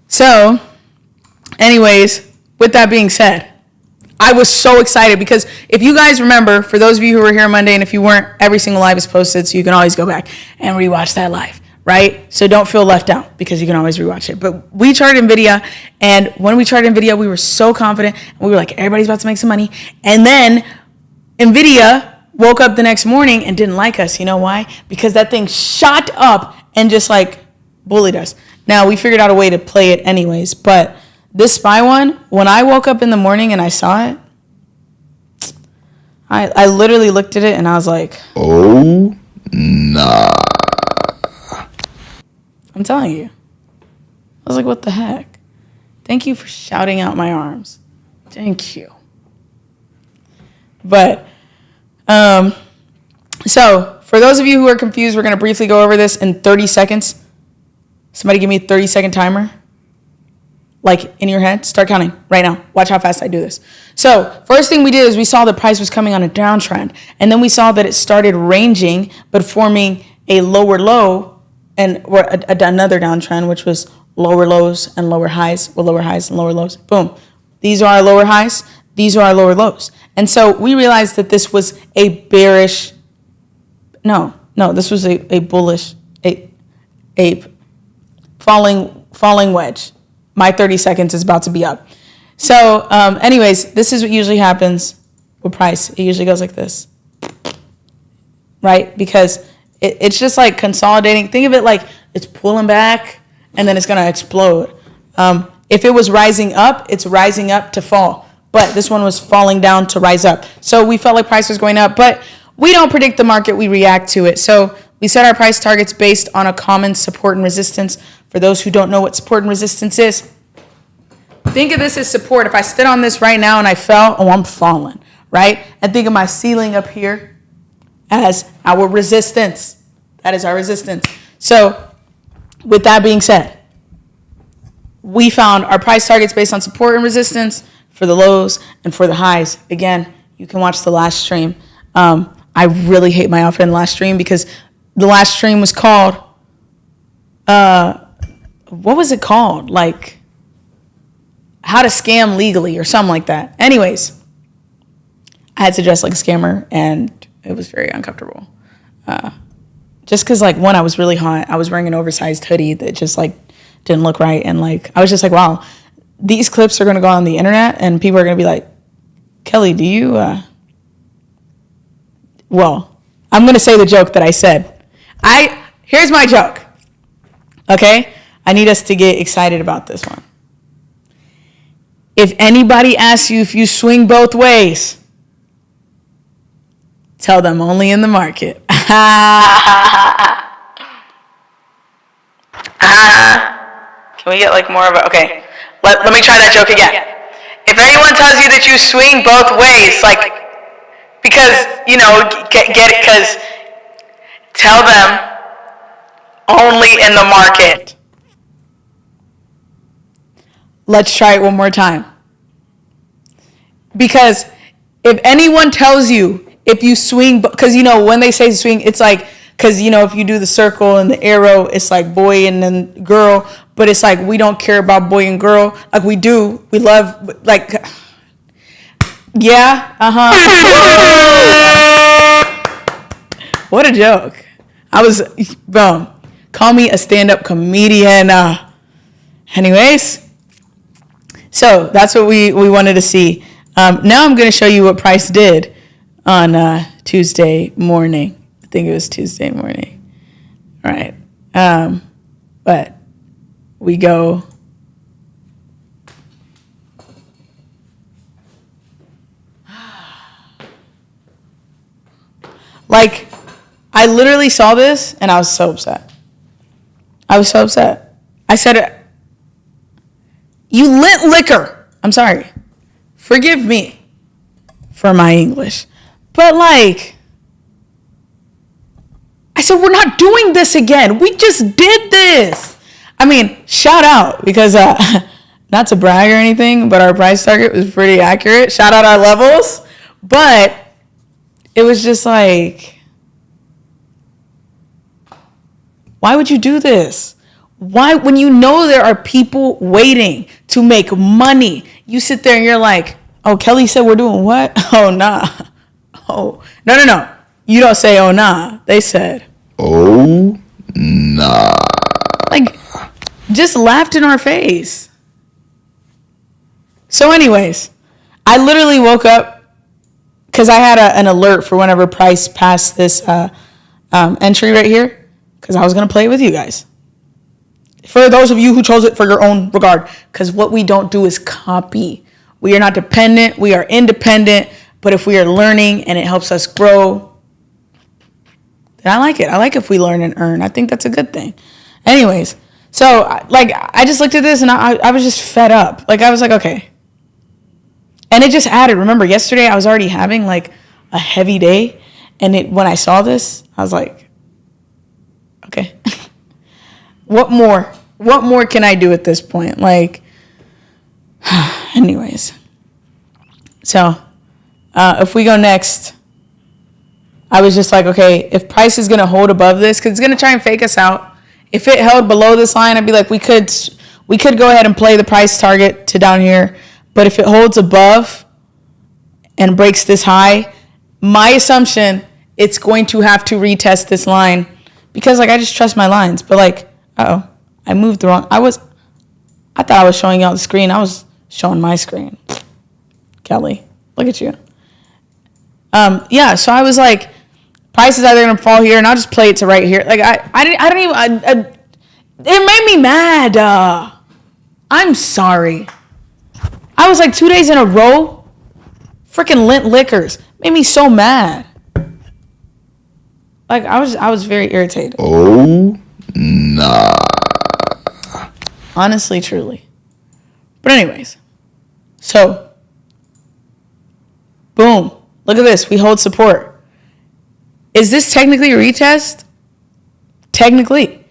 So anyways, with that being said, I was so excited because if you guys remember, for those of you who were here Monday, and if you weren't, every single live is posted, so you can always go back and rewatch that live, right? So don't feel left out because you can always rewatch it. But we charted NVIDIA, and when we charted NVIDIA, we were so confident, and we were like, everybody's about to make some money. And then NVIDIA woke up the next morning and didn't like us. You know why? Because that thing shot up and just like bullied us. Now, we figured out a way to play it anyways, but this SPY one, when I woke up in the morning and I saw it, I literally looked at it and I was like, oh, nah. I'm telling you. I was like, what the heck? Thank you for shouting out my arms. Thank you. But, so for those of you who are confused, we're going to briefly go over this in 30 seconds. Somebody give me a 30-second timer. Like in your head, start counting right now. Watch how fast I do this. So first thing we did is we saw the price was coming on a downtrend. And then we saw that it started ranging, but forming a lower low and another downtrend, which was lower lows and lower highs, or lower highs and lower lows. Boom. These are our lower highs. These are our lower lows. And so we realized that this was a bearish, this was a bullish, a falling wedge. My 30 seconds is about to be up. So anyways, this is what usually happens with price. It usually goes like this, right? Because it's just like consolidating. Think of it like it's pulling back and then it's going to explode. If it was rising up, it's rising up to fall. But this one was falling down to rise up. So we felt like price was going up, but we don't predict the market, we react to it. So we set our price targets based on a common support and resistance. For those who don't know what support and resistance is, think of this as support. If I stood on this right now and I fell, I'm falling, right? And think of my ceiling up here as our resistance. That is our resistance. So with that being said, we found our price targets based on support and resistance for the lows and for the highs. Again, you can watch the last stream. I really hate my outfit in the last stream because the last stream was called, what was it called? Like how to scam legally or something like that. Anyways, I had to dress like a scammer and it was very uncomfortable. Just because like one, I was really hot. I was wearing an oversized hoodie that just like didn't look right. And like, I was just like, wow, these clips are going to go on the internet and people are going to be like, Kelly, do you, well, I'm going to say the joke that I said. Here's my joke. Okay? I need us to get excited about this one. If anybody asks you if you swing both ways, tell them only in the market. Can we get like more of a, okay. Let me try that joke again. If anyone tells you that you swing both ways, like, because, get it, because tell them only in the market. Let's try it one more time. Because if anyone tells you if you swing, because when they say swing, it's like, because if you do the circle and the arrow, it's like boy and then girl, but it's like we don't care about boy and girl. Like we do, we love, like, yeah, What a joke. Boom. Call me a stand-up comedian. Anyways, so that's what we wanted to see. Now I'm going to show you what price did on Tuesday morning. I think it was Tuesday morning. All right. But we go. Like, I literally saw this and I was so upset. I said, you lit liquor. I'm sorry. Forgive me for my English. But like, I said, we're not doing this again. We just did this. I mean, shout out because, not to brag or anything, but our price target was pretty accurate. Shout out our levels. But it was just like, why would you do this? Why, when you know there are people waiting to make money, you sit there and you're like, oh, Kelly said we're doing what? Oh, nah. Oh, no. You don't say, oh, nah. They said, oh, nah. Like, just laughed in our face. So anyways, I literally woke up because I had an alert for whenever price passed this entry right here, because I was going to play it with you guys. For those of you who chose it for your own regard, because what we don't do is copy. We are not dependent. We are independent. But if we are learning and it helps us grow, then I like it. I like if we learn and earn. I think that's a good thing. Anyways, so like I just looked at this and I was just fed up. Like I was like, okay. And it just added. Remember, yesterday I was already having like a heavy day. And when I saw this, I was like, okay. What more? What more can I do at this point? Like, anyways. So, if we go next, I was just like, okay, if price is going to hold above this, because it's going to try and fake us out. If it held below this line, I'd be like, we could go ahead and play the price target to down here. But if it holds above and breaks this high, my assumption, it's going to have to retest this line, because like I just trust my lines. But like, I moved the wrong. I thought I was showing y'all the screen. I was showing my screen. Kelly, look at you. Yeah. So I was like, price is either gonna fall here, and I'll just play it to right here. Like it made me mad. I'm sorry. I was like 2 days in a row. Freaking Lint Liquors made me so mad. Like I was very irritated. Oh, nah. Honestly, truly. But anyways, so boom. Look at this. We hold support. Is this technically a retest? Technically.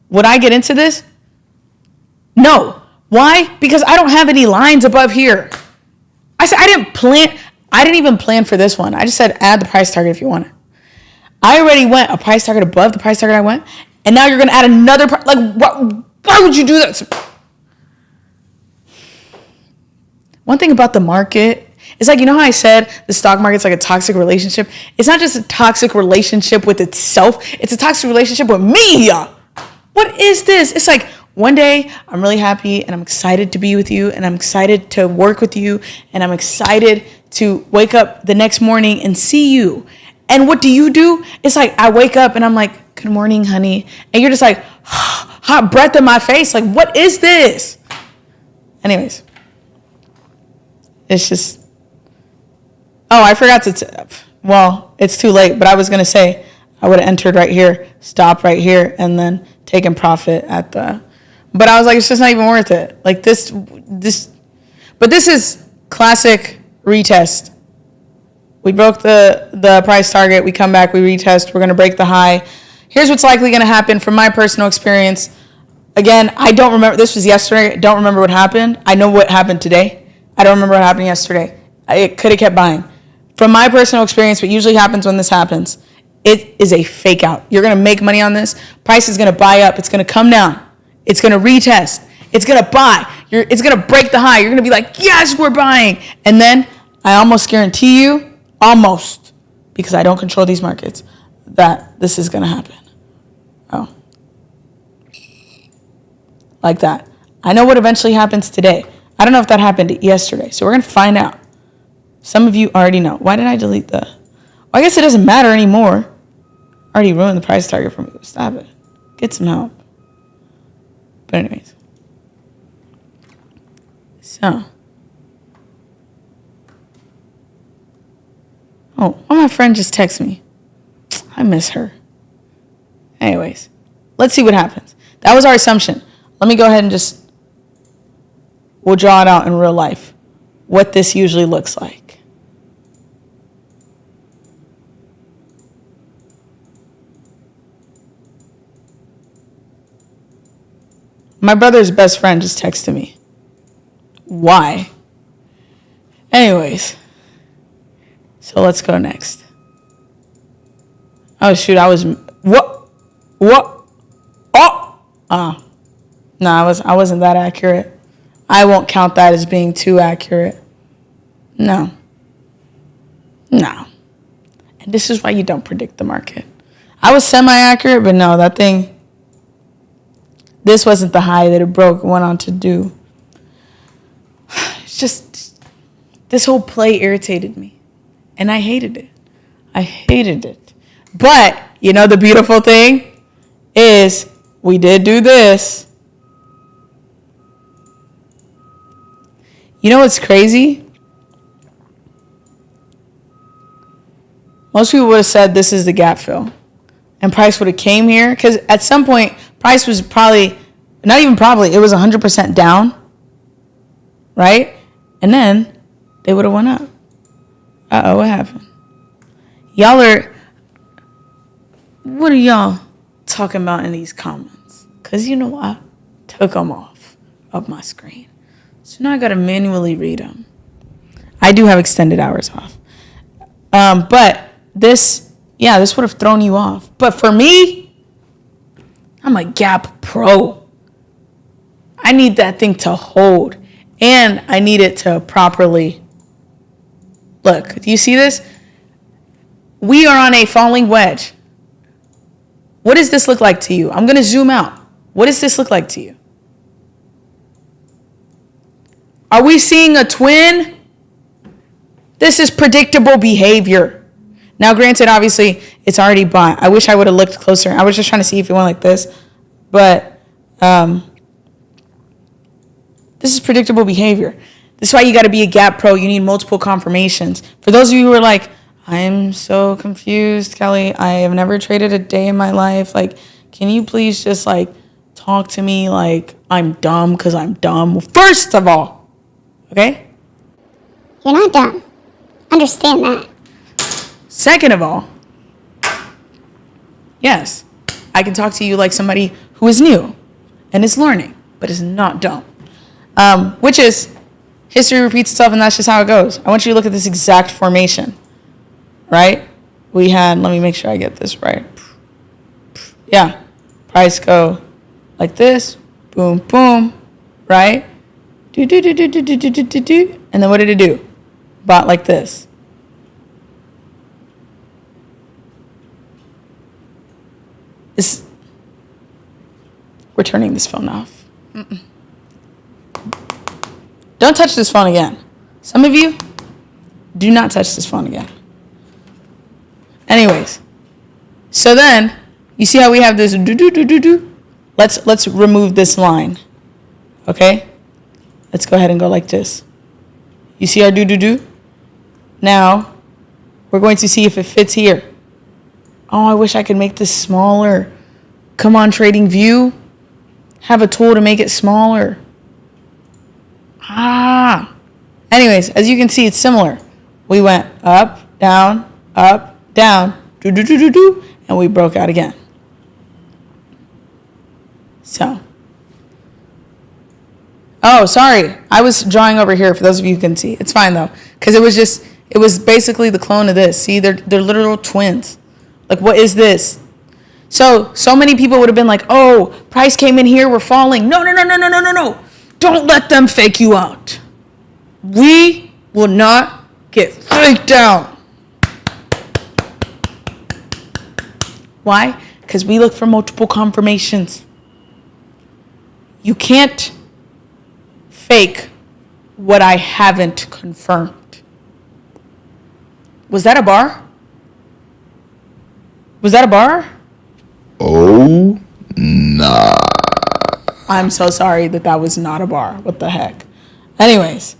Would I get into this? No. Why? Because I don't have any lines above here. I said I didn't even plan for this one. I just said add the price target if you want it. I already went a price target above the price target I went, and now you're going to add another like what? Why would you do that? One thing about the market is like, you know how I said the stock market's like a toxic relationship? It's not just a toxic relationship with itself. It's a toxic relationship with me. What is this? It's like one day I'm really happy and I'm excited to be with you and I'm excited to work with you and I'm excited to wake up the next morning and see you. And what do? It's like I wake up and I'm like, good morning, honey. And you're just like, hot breath in my face. Like, what is this? Anyways, it's just, I forgot to, well, it's too late, but I was going to say I would have entered right here, stopped right here, and then taken profit at but I was like, it's just not even worth it. Like but this is classic retest. We broke the price target. We come back, we retest. We're going to break the high. Here's what's likely going to happen from my personal experience. Again, I don't remember. This was yesterday. I don't remember what happened. I know what happened today. I don't remember what happened yesterday. I could have kept buying. From my personal experience, what usually happens when this happens, it is a fake out. You're going to make money on this. Price is going to buy up. It's going to come down. It's going to retest. It's going to buy. It's going to break the high. You're going to be like, yes, we're buying. And then I almost guarantee you, because I don't control these markets, that this is going to happen. Like that. I know what eventually happens today. I don't know if that happened yesterday. So we're going to find out. Some of you already know. Why did I delete the... Well, I guess it doesn't matter anymore. I already ruined the price target for me. Stop it. Get some help. But anyways. So. Oh, my friend just texted me. I miss her. Anyways. Let's see what happens. That was our assumption. Let me go ahead and we'll draw it out in real life. What this usually looks like. My brother's best friend just texted me. Why? Anyways. So let's go next. Oh shoot, what? Oh! No, I wasn't that accurate. I won't count that as being too accurate. No. And this is why you don't predict the market. I was semi-accurate, but no, that thing, this wasn't the high that it broke and went on to do. It's just, this whole play irritated me. And I hated it. I hated it. But, you know, the beautiful thing is we did do this. You know what's crazy? Most people would have said this is the gap fill. And Price would have came here. Because at some point, Price was probably, not even probably, it was 100% down. Right? And then they would have went up. Uh-oh, what happened? What are y'all talking about in these comments? Because you know I took them off of my screen. So now I got to manually read them. I do have extended hours off. But this would have thrown you off. But for me, I'm a gap pro. I need that thing to hold. And I need it to properly. Look, do you see this? We are on a falling wedge. What does this look like to you? I'm going to zoom out. What does this look like to you? Are we seeing a twin? This is predictable behavior. Now, granted, obviously, it's already bought. I wish I would have looked closer. I was just trying to see if it went like this. But this is predictable behavior. This is why you got to be a gap pro. You need multiple confirmations. For those of you who are like, I'm so confused, Kelly. I have never traded a day in my life. Like, can you please just like talk to me like I'm dumb because I'm dumb? Well, first of all, okay? You're not dumb. Understand that. Second of all, yes, I can talk to you like somebody who is new and is learning, but is not dumb. Which is, history repeats itself, and that's just how it goes. I want you to look at this exact formation, right? We had, let me make sure I get this right. Yeah, price go like this, boom, boom, right? Do, do, do, do, do, do, do, do, do. And then what did it do? Bought like this. We're turning this phone off. Don't touch this phone again. Some of you, do not touch this phone again. Anyways, so then, you see how we have this do-do-do-do-do? Let's remove this line, okay? Let's go ahead and go like this. You see our do-do-do? Now, we're going to see if it fits here. Oh, I wish I could make this smaller. Come on, Trading View. Have a tool to make it smaller. Anyways, as you can see, it's similar. We went up, down, do, do, do, do, do, and we broke out again. So. Oh, sorry. I was drawing over here for those of you who can see. It's fine, though, because it was basically the clone of this. See, they're literal twins. Like, what is this? So many people would have been like, oh, price came in here, we're falling. No. Don't let them fake you out. We will not get faked out. Why? Because we look for multiple confirmations. You can't fake what I haven't confirmed. Was that a bar? Was that a bar? Oh, nah. I'm so sorry that was not a bar. What the heck? Anyways,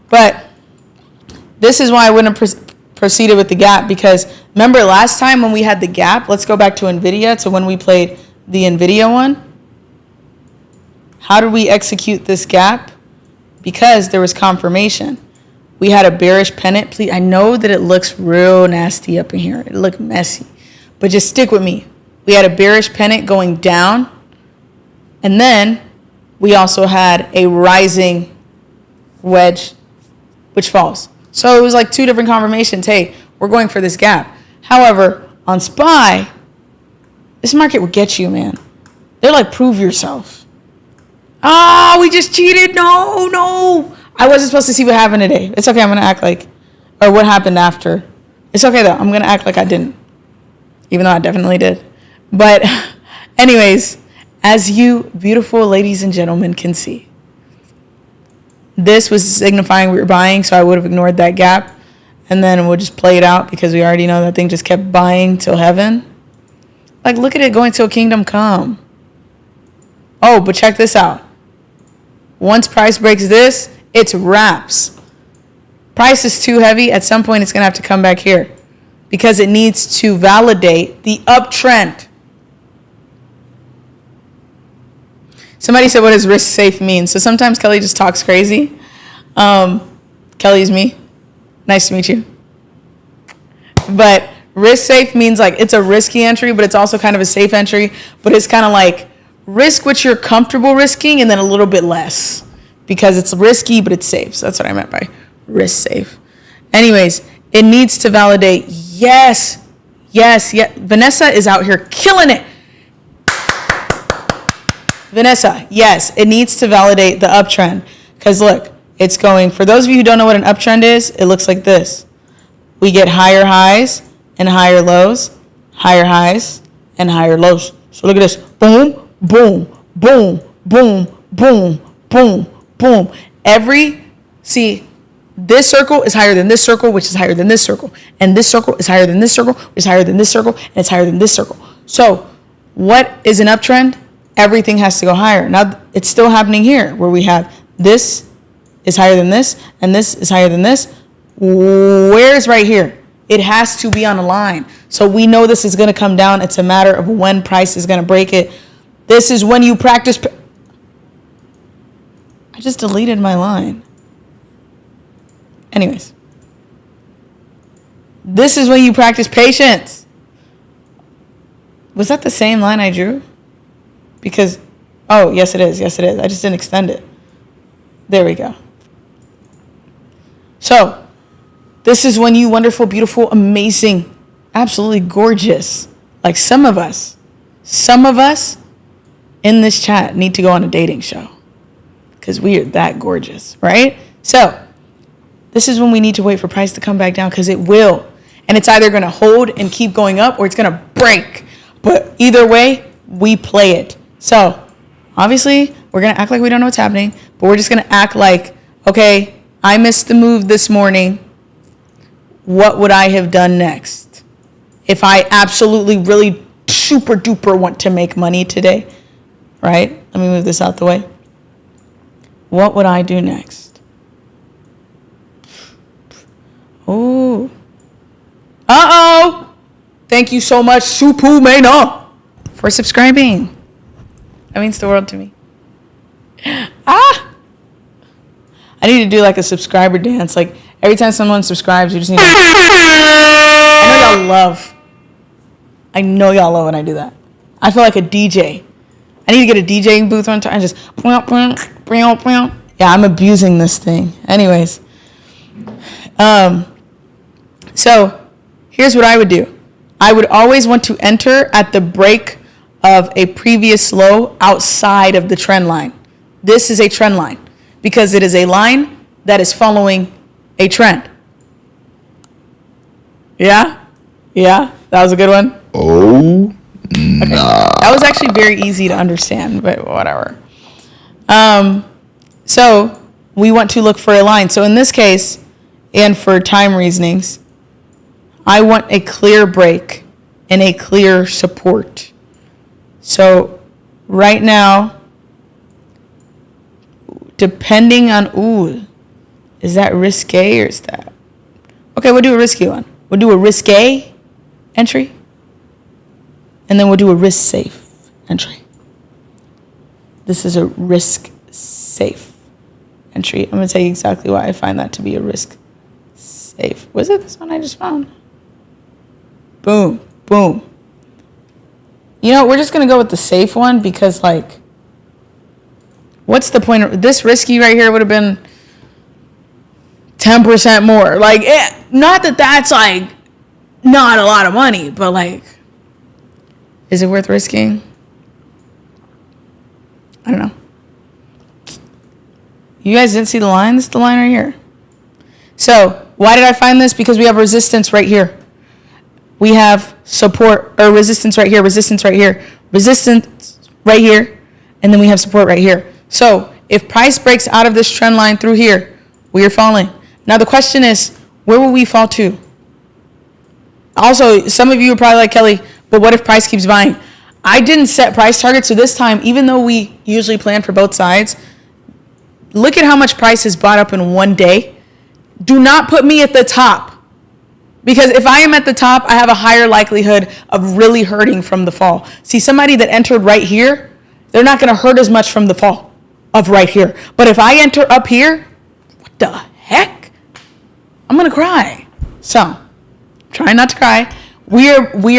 but this is why I wouldn't have proceeded with the gap, because remember last time when we had the gap, let's go back to NVIDIA, to when we played the NVIDIA one. How did we execute this gap? Because there was confirmation. We had a bearish pennant. Please, I know that it looks real nasty up in here. It looked messy, but just stick with me. We had a bearish pennant going down, and then we also had a rising wedge, which falls. So it was like two different confirmations. Hey, we're going for this gap. However, on SPY, this market will get you, man. They're like, prove yourself. Oh, we just cheated. No. I wasn't supposed to see what happened today. It's okay. I'm going to act like, or what happened after. It's okay, though. I'm going to act like I didn't, even though I definitely did. But anyways, as you beautiful ladies and gentlemen can see, this was signifying we were buying, so I would have ignored that gap. and then we'll just play it out because we already know that thing just kept buying till heaven. Like, look at it going till kingdom come. Oh, but check this out. Once price breaks this, it's wraps. Price is too heavy. At some point, it's going to have to come back here because it needs to validate the uptrend. Somebody said, what does risk safe mean? So sometimes Kelly just talks crazy. Kelly's me. Nice to meet you. But risk safe means like it's a risky entry, but it's also kind of a safe entry. But it's kind of like risk what you're comfortable risking and then a little bit less because it's risky, but it's safe. So that's what I meant by risk safe. Anyways, it needs to validate. Yes. Vanessa is out here killing it. Vanessa, yes, it needs to validate the uptrend. Because look, it's going, for those of you who don't know what an uptrend is, it looks like this. We get higher highs and higher lows, higher highs and higher lows. So look at this. Boom, boom, boom, boom, boom, boom, boom. See, this circle is higher than this circle, which is higher than this circle. And this circle is higher than this circle, which is higher than this circle, and it's higher than this circle. So what is an uptrend? Everything has to go higher. Now, it's still happening here where we have this is higher than this, and this is higher than this. Where's right here? It has to be on a line. So we know this is going to come down. It's a matter of when price is going to break it. This is when you practice. I just deleted my line. Anyways. This is when you practice patience. Was that the same line I drew? Because, oh, yes it is. I just didn't extend it. There we go. So, this is when you wonderful, beautiful, amazing, absolutely gorgeous, like some of us in this chat need to go on a dating show because we are that gorgeous, right? So, this is when we need to wait for price to come back down because it will. And it's either going to hold and keep going up or it's going to break. But either way, we play it. So, obviously, we're going to act like we don't know what's happening, but we're just going to act like, okay, I missed the move this morning. What would I have done next? If I absolutely, really, super duper want to make money today, right? Let me move this out the way. What would I do next? Oh. Uh-oh. Thank you so much, Supu Mena, for subscribing. That means the world to me. I need to do like a subscriber dance. Like every time someone subscribes, you just need to. I know y'all love when I do that. I feel like a DJ. I need to get a DJing booth one time and just. Yeah, I'm abusing this thing. Anyways. So here's what I would do. I would always want to enter at the break of a previous low outside of the trend line. This is a trend line because it is a line that is following a trend. Yeah? That was a good one? Oh, okay. That was actually very easy to understand, but whatever. So we want to look for a line. So in this case, and for time reasonings, I want a clear break and a clear support. So right now, depending on, is that risque or is that? Okay, we'll do a risky one. We'll do a risque entry. And then we'll do a risk safe entry. This is a risk safe entry. I'm going to tell you exactly why I find that to be a risk safe. Was it this one I just found? Boom, boom. You know, we're just going to go with the safe one because, like, what's the point of this risky right here would have been 10% more. Like, not that that's, like, not a lot of money, but, like, is it worth risking? I don't know. You guys didn't see the line? This is the line right here. So, why did I find this? Because we have resistance right here. We have support or resistance right here, resistance right here, resistance right here, and then we have support right here. So if price breaks out of this trend line through here, we are falling. Now the question is, where will we fall to? Also, some of you are probably like, Kelly, but what if price keeps buying? I didn't set price targets, so this time, even though we usually plan for both sides, look at how much price is bought up in one day. Do not put me at the top. Because if I am at the top, I have a higher likelihood of really hurting from the fall. See, somebody that entered right here, they're not going to hurt as much from the fall of right here. But if I enter up here, what the heck? I'm going to cry. So, try not to cry. We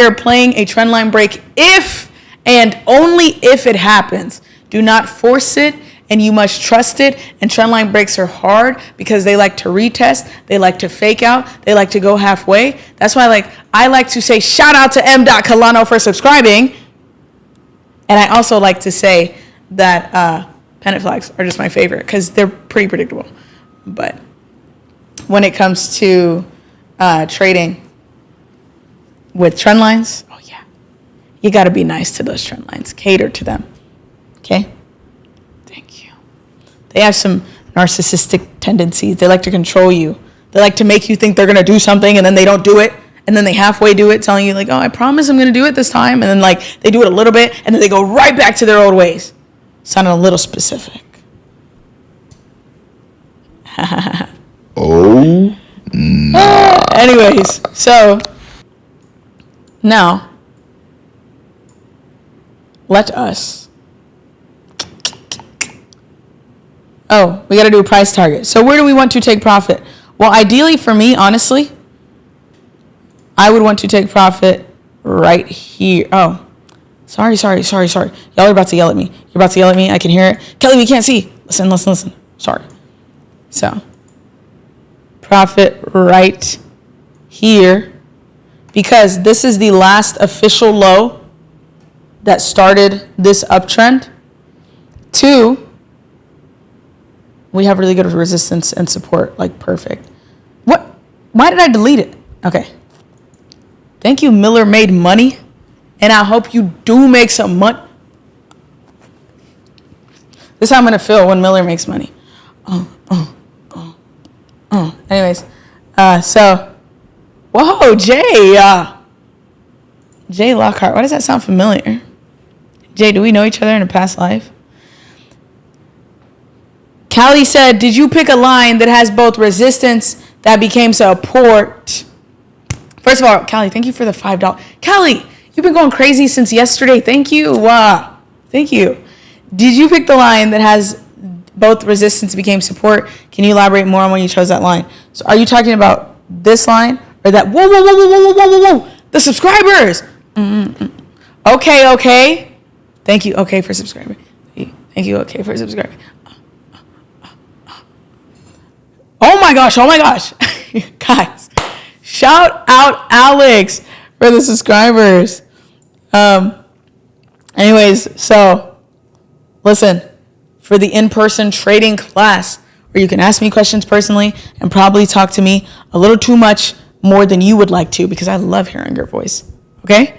are playing a trend line break if and only if it happens. Do not force it, and you must trust it. And trend line breaks are hard because they like to retest, they like to fake out, they like to go halfway. That's why I like to say shout out to M.Calano for subscribing. And I also like to say that pennant flags are just my favorite because they're pretty predictable. But when it comes to trading with trend lines, oh yeah, you got to be nice to those trend lines. Cater to them. Okay? Thank you. They have some narcissistic tendencies. They like to control you. They like to make you think they're going to do something and then they don't do it. And then they halfway do it, telling you like, oh, I promise I'm going to do it this time. And then they do it a little bit and then they go right back to their old ways. Sounded a little specific. Oh, no. Anyways, so now let us. Oh, we got to do a price target. So where do we want to take profit? Well, ideally for me, honestly, I would want to take profit right here. Oh, sorry. Y'all are about to yell at me. You're about to yell at me. I can hear it. Kelly, we can't see. Listen. Sorry. So, profit right here because this is the last official low that started this uptrend. 2, we have really good resistance and support, like perfect. What? Why did I delete it? Okay. Thank you, Miller Made Money. And I hope you do make some money. This is how I'm going to feel when Miller makes money. Anyways, so, whoa, Jay Lockhart. Why does that sound familiar? Jay, do we know each other in a past life? Callie said, did you pick a line that has both resistance that became support? First of all, Callie, thank you for the $5. Callie, you've been going crazy since yesterday. Thank you. Thank you. Did you pick the line that has both resistance became support? Can you elaborate more on when you chose that line? So are you talking about this line or that? Whoa. The subscribers. Okay. Thank you. Okay for subscribing. Thank you. Okay for subscribing. Oh my gosh. Guys, shout out Alex for the subscribers. Anyways, so listen, for the in-person trading class where you can ask me questions personally and probably talk to me a little too much more than you would like to because I love hearing your voice. Okay?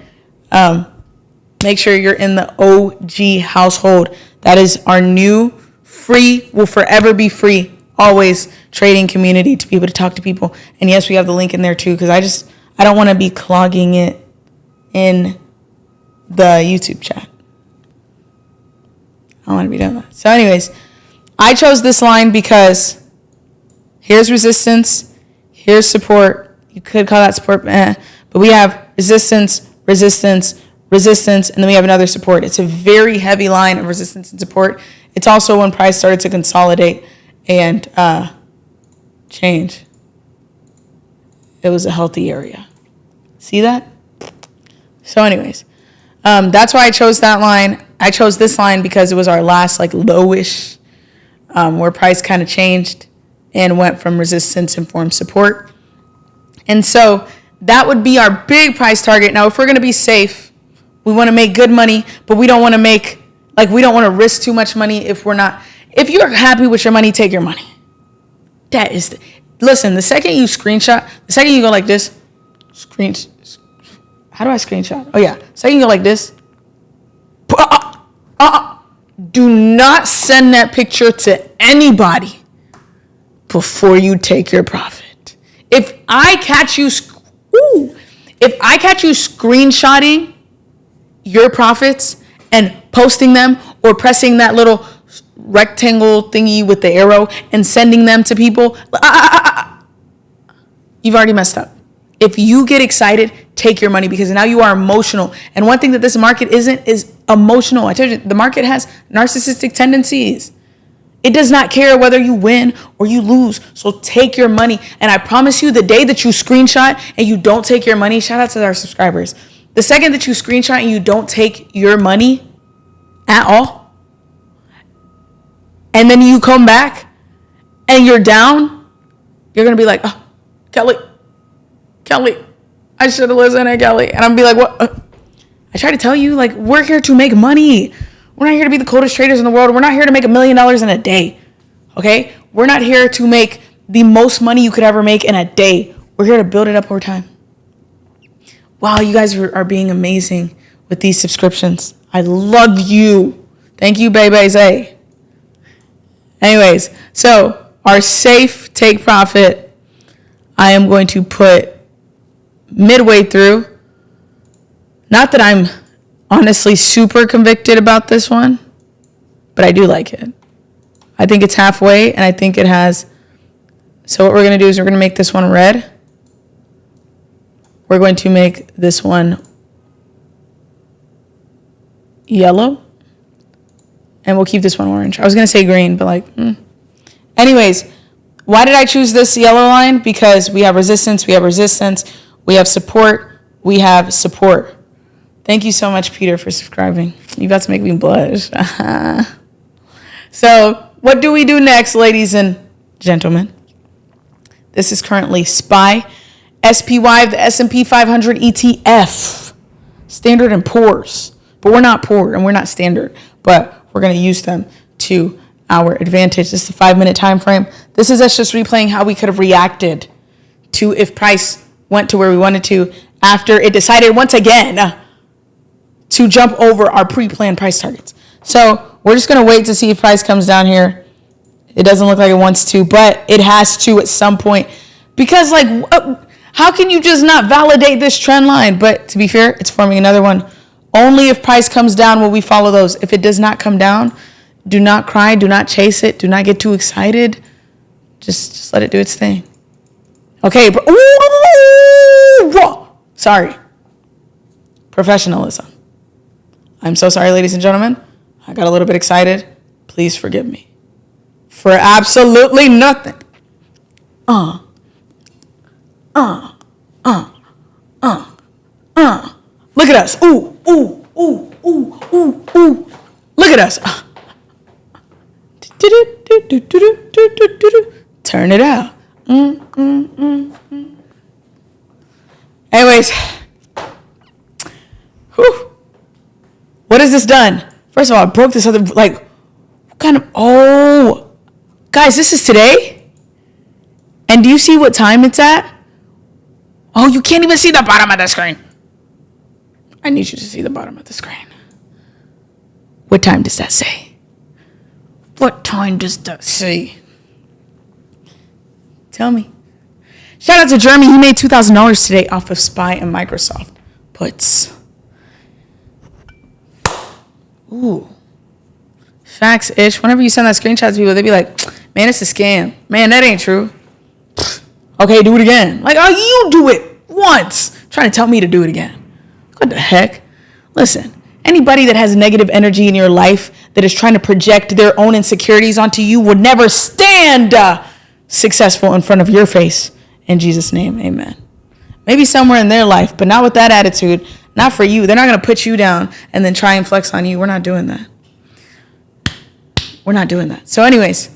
Make sure you're in the OG household. That is our new free, will forever be free, always trading community to be able to talk to people. And yes, we have the link in there too because I don't want to be clogging it in the YouTube chat. I don't want to be doing that. So anyways, I chose this line because here's resistance, here's support. You could call that support, but we have resistance, and then we have another support. It's a very heavy line of resistance and support. It's also when price started to consolidate and change. It was a healthy area. See that? So anyways, that's why I chose that line. I chose this line because it was our last lowish where price kind of changed and went from resistance and formed support. And so that would be our big price target. Now, if we're going to be safe, we want to make good money, but we don't want to we don't want to risk too much money if you're happy with your money, take your money. Listen, the second you screenshot, the second you go like this, how do I screenshot? Oh yeah, the second you go like this, do not send that picture to anybody before you take your profit. If I catch you, if I catch you screenshotting your profits and posting them or pressing that little rectangle thingy with the arrow and sending them to people, you've already messed up. If you get excited, take your money, because now you are emotional. And one thing that this market isn't is emotional. I told you, the market has narcissistic tendencies. It does not care whether you win or you lose. So take your money. And I promise you, the day that you screenshot and you don't take your money, shout out to our subscribers. The second that you screenshot and you don't take your money at all, and then you come back and you're down, you're going to be like, oh, Kelly, I should have listened to Kelly. And I'm be like, what? I try to tell you, like, we're here to make money. We're not here to be the coldest traders in the world. We're not here to make $1 million in a day. Okay? We're not here to make the most money you could ever make in a day. We're here to build it up over time. Wow, you guys are being amazing with these subscriptions. I love you. Thank you, babies. Anyways, so our safe take profit, I am going to put midway through. Not that I'm honestly super convicted about this one, but I do like it. I think it's halfway, and I think it has. So what we're going to do is we're going to make this one red. We're going to make this one yellow, and we'll keep this one orange. I was going to say green, but Anyways, why did I choose this yellow line? Because we have resistance, we have support, we have support. Thank you so much, Peter, for subscribing. You're about to make me blush. So what do we do next, ladies and gentlemen? This is currently SPY, the S&P 500 ETF, Standard and Poor's. But we're not poor and we're not standard, but we're going to use them to our advantage. This is the 5-minute time frame. This is us just replaying how we could have reacted to if price went to where we wanted to after it decided once again to jump over our pre-planned price targets. So we're just going to wait to see if price comes down here. It doesn't look like it wants to, but it has to at some point, because how can you just not validate this trend line? But to be fair, it's forming another one. Only if price comes down will we follow those. If it does not come down, do not cry, do not chase it, do not get too excited. Just let it do its thing. Okay, sorry. Professionalism. I'm so sorry, ladies and gentlemen. I got a little bit excited. Please forgive me. For absolutely nothing. Look at us. Ooh. Look at us. Turn it out. Anyways. Whew. What has this done? First of all, I broke this other, what kind of, guys, this is today? And do you see what time it's at? Oh, you can't even see the bottom of the screen. I need you to see the bottom of the screen. What time does that say? What time does that say? Tell me. Shout out to Jeremy. He made $2,000 today off of SPY and Microsoft puts. Ooh. Facts, ish. Whenever you send that screenshot to people, they be like, man, it's a scam. Man, that ain't true. Okay, do it again. You do it once. Trying to tell me to do it again. What the heck? Listen, anybody that has negative energy in your life that is trying to project their own insecurities onto you would never stand successful in front of your face. In Jesus' name, amen. Maybe somewhere in their life, but not with that attitude. Not for you. They're not going to put you down and then try and flex on you. We're not doing that. We're not doing that. So anyways,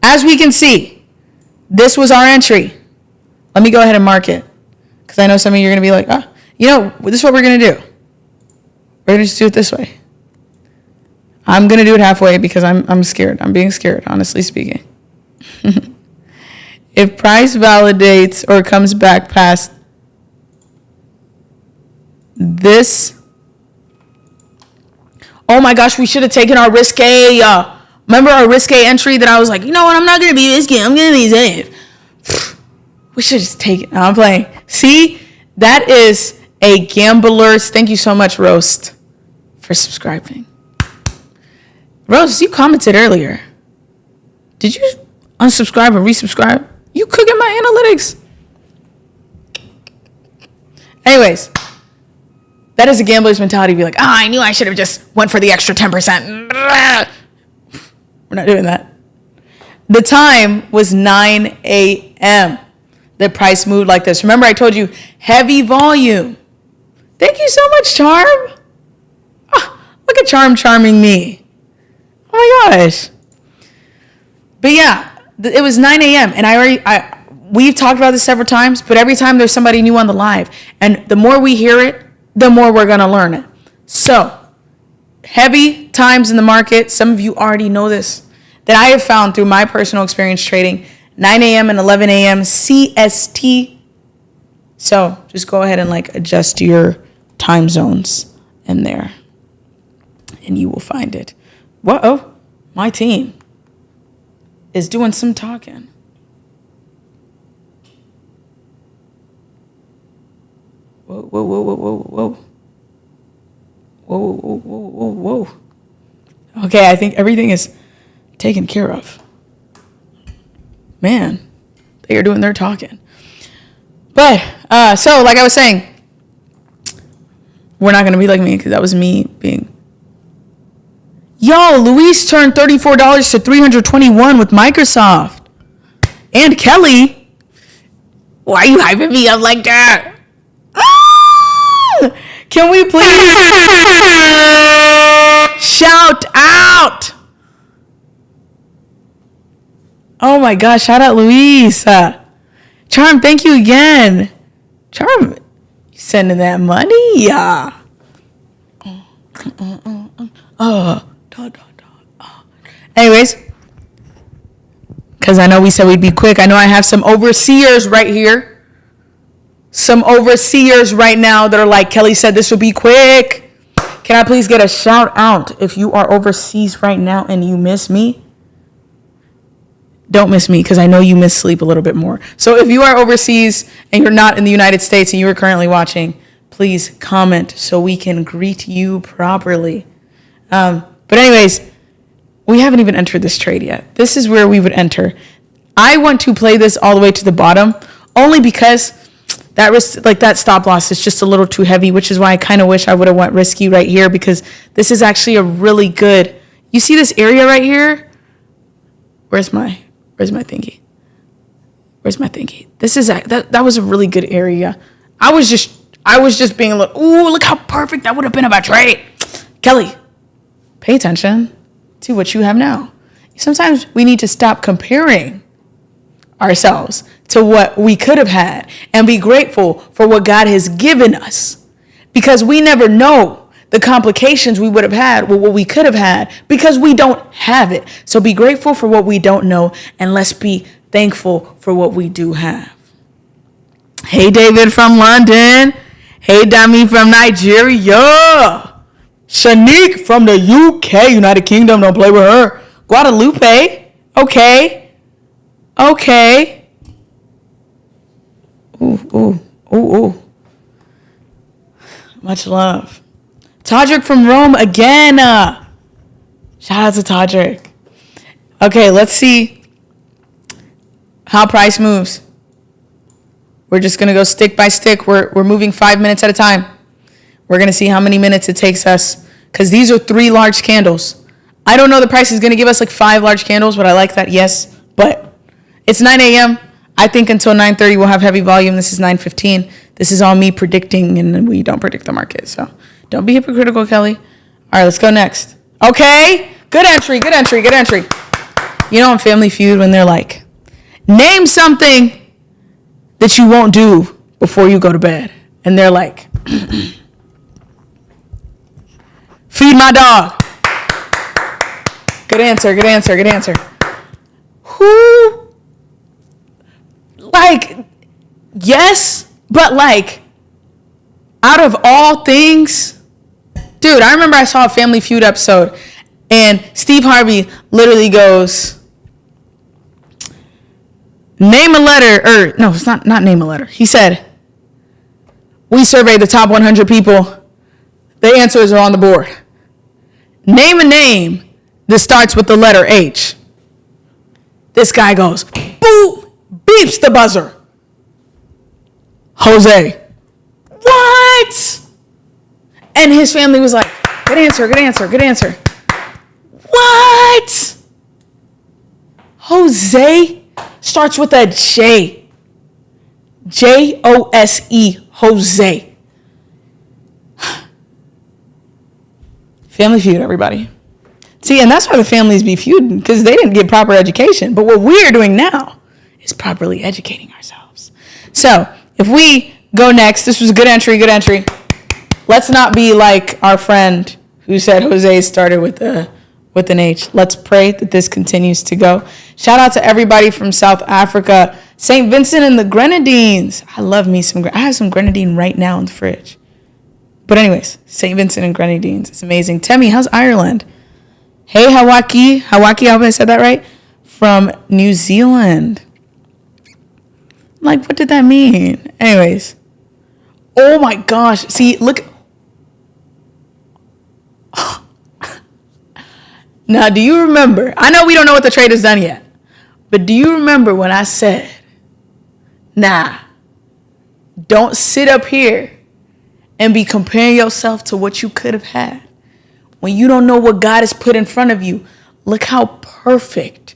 as we can see, this was our entry. Let me go ahead and mark it, because I know some of you are going to be like, this is what we're going to do. We're going to just do it this way. I'm going to do it halfway because I'm scared. I'm being scared, honestly speaking. If price validates or comes back past this, oh my gosh, we should have taken our risque. Remember our risque entry that I was like, you know what, I'm not going to be risky. I'm going to be safe. We should just take it. No, I'm playing. See, that is a gambler's. Thank you so much, Roast, for subscribing. Roast, you commented earlier. Did you unsubscribe and resubscribe? You cooking my analytics. Anyways, that is a gambler's mentality. Be like, I knew I should have just went for the extra 10%. We're not doing that. The time was 9 a.m. The price moved like this. Remember, I told you, heavy volume. Thank you so much, Charm. Oh, look at Charm charming me. Oh my gosh. But yeah, it was 9 a.m. And we've talked about this several times, but every time there's somebody new on the live, and the more we hear it, the more we're going to learn it. So, heavy times in the market. Some of you already know this, that I have found through my personal experience trading 9 a.m. and 11 a.m. CST. So, just go ahead and adjust your time zones in there, and you will find it. Whoa, my team is doing some talking. Whoa, whoa, whoa, whoa, whoa, whoa. Whoa, whoa, whoa, whoa, whoa. Okay, I think everything is taken care of. Man, they are doing their talking. But, so like I was saying, we're not going to be like me because that was me being... Yo, Luis turned $34 to $321 with Microsoft. And Kelly. Why are you hyping me up like that? Can we please shout out? Oh my gosh, shout out Luis. Charm, thank you again. Charm, sending that money. Anyways, because I know we said we'd be quick. I know I have some overseers right here. Some overseers right now that are like, Kelly said this would be quick. Can I please get a shout out if you are overseas right now and you miss me? Don't miss me because I know you miss sleep a little bit more. So if you are overseas and you're not in the United States and you are currently watching, please comment so we can greet you properly. But anyways, we haven't even entered this trade yet. This is where we would enter. I want to play this all the way to the bottom only because that risk, that stop loss is just a little too heavy, which is why I kind of wish I would have went risky right here because this is actually a really good. You see this area right here? Where's my thingy? Where's my thingy? This is that was a really good area. I was just being a little. Ooh, look how perfect that would have been of a trade. Kelly, pay attention to what you have now. Sometimes we need to stop comparing ourselves to what we could have had and be grateful for what God has given us, because we never know the complications we would have had with what we could have had because we don't have it. So be grateful for what we don't know and let's be thankful for what we do have. Hey, David from London. Hey, Dami from Nigeria. Shanique from the UK, United Kingdom. Don't play with her. Guadalupe. Okay. Ooh. Much love. Todrick from Rome again. Shout out to Todrick. Okay, let's see how price moves. We're just going to go stick by stick. We're moving 5 minutes at a time. We're going to see how many minutes it takes us because these are 3 large candles. I don't know the price is going to give us 5 large candles, but I like that, yes. But it's 9 a.m. I think until 9:30 we'll have heavy volume. This is 9:15. This is all me predicting, and we don't predict the market. So don't be hypocritical, Kelly. All right, let's go next. Okay, good entry. You know on Family Feud when they're like, name something that you won't do before you go to bed. And they're like, feed my dog. Good answer. Who? Yes, but out of all things, dude, I remember I saw a Family Feud episode and Steve Harvey literally goes, name a letter, or no, it's not name a letter. He said, we surveyed the top 100 people. The answers are on the board. Name a name that starts with the letter H. This guy goes, boop, beeps the buzzer. Jose. What? And his family was like, good answer, good answer, good answer. What? Jose starts with a J. Jose. Jose. Family Feud, everybody. See, and that's why the families be feuding, because they didn't get proper education. But what we are doing now is properly educating ourselves. So if we go next, this was a good entry, good entry. Let's not be like our friend who said Jose started with an H. Let's pray that this continues to go. Shout out to everybody from South Africa. St. Vincent and the Grenadines. I love me some, I have some grenadine right now in the fridge. But anyways, St. Vincent and Grenadines. It's amazing. Temmie, how's Ireland? Hey, Hawaki. Hawaki, I hope I said that right. From New Zealand. Like, what did that mean? Anyways. Oh my gosh. See, look. Now, do you remember? I know we don't know what the trade has done yet. But do you remember when I said, nah, don't sit up here and be comparing yourself to what you could have had. When you don't know what God has put in front of you, look how perfect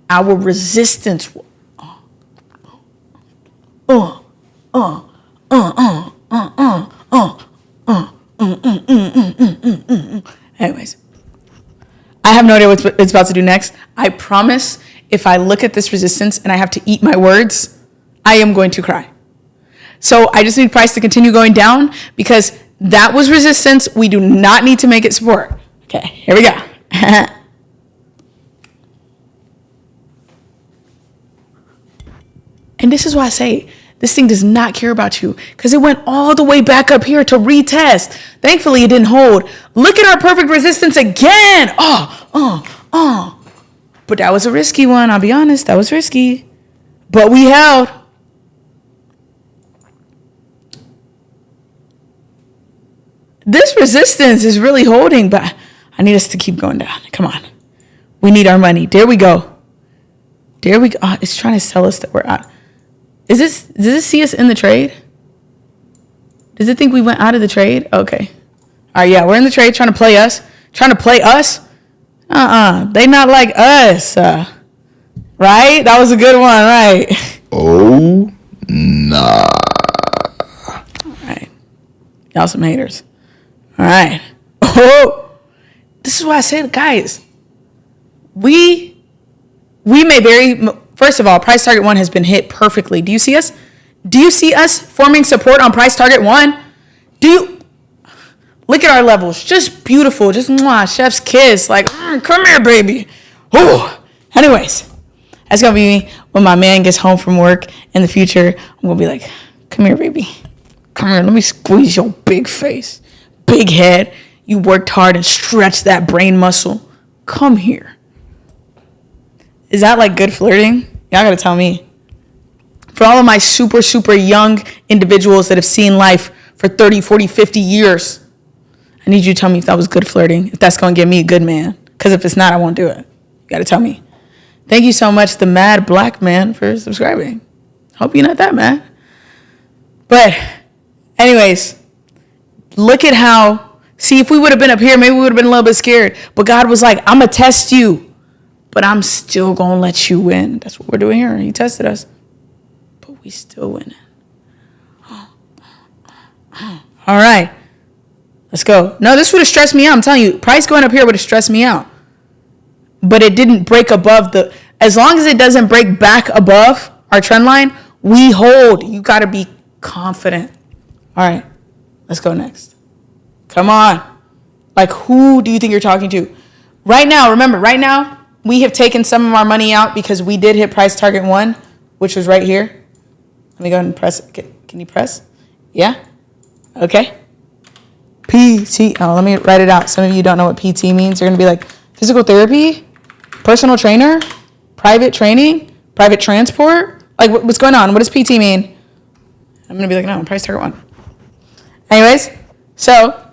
our resistance was. Anyways, I have no idea what it's about to do next. I promise if I look at this resistance and I have to eat my words, I am going to cry. So I just need price to continue going down because that was resistance. We do not need to make it support. Okay, here we go. And this is why I say this thing does not care about you because it went all the way back up here to retest. Thankfully, it didn't hold. Look at our perfect resistance again. But that was a risky one. I'll be honest. That was risky. But we held. This resistance is really holding, but I need us to keep going down. Come on. We need our money. There we go. There we go. Oh, it's trying to sell us that we're out. Does this see us in the trade? Does it think we went out of the trade? Okay. All right, yeah, we're in the trade trying to play us. Trying to play us? They not like us. Right? That was a good one, right? Oh, nah. All right. Y'all some haters. All right. Oh, this is why I say, guys, we may first of all, price target 1 has been hit perfectly. Do you see us? Do you see us forming support on price target 1? Look at our levels. Just beautiful. Just chef's kiss. Like, come here, baby. Oh. Anyways, that's going to be me when my man gets home from work in the future. I'm going to be like, come here, baby. Come here. Let me squeeze your big face. Big head. You worked hard and stretched that brain muscle. Come here. Is that like good flirting? Y'all got to tell me. For all of my super, super young individuals that have seen life for 30, 40, 50 years, I need you to tell me if that was good flirting, if that's going to get me a good man. Because if it's not, I won't do it. You got to tell me. Thank you so much, the Mad Black Man, for subscribing. Hope you're not that mad. But anyways, look at how, see, if we would have been up here, maybe we would have been a little bit scared. But God was like, I'm going to test you, but I'm still going to let you win. That's what we're doing here. He tested us, but we still winning. All right. Let's go. No, this would have stressed me out. I'm telling you, price going up here would have stressed me out. But it didn't break above as long as it doesn't break back above our trend line, we hold. You got to be confident. All right, let's go next. Come on. Like, who do you think you're talking to? Right now, remember, we have taken some of our money out because we did hit price target 1, which was right here. Let me go ahead and press. Can you press? Yeah? Okay. PT. Oh, let me write it out. Some of you don't know what PT means. You're going to be like, physical therapy, personal trainer, private training, private transport. Like, what's going on? What does PT mean? I'm going to be like, no, price target 1. Anyways, so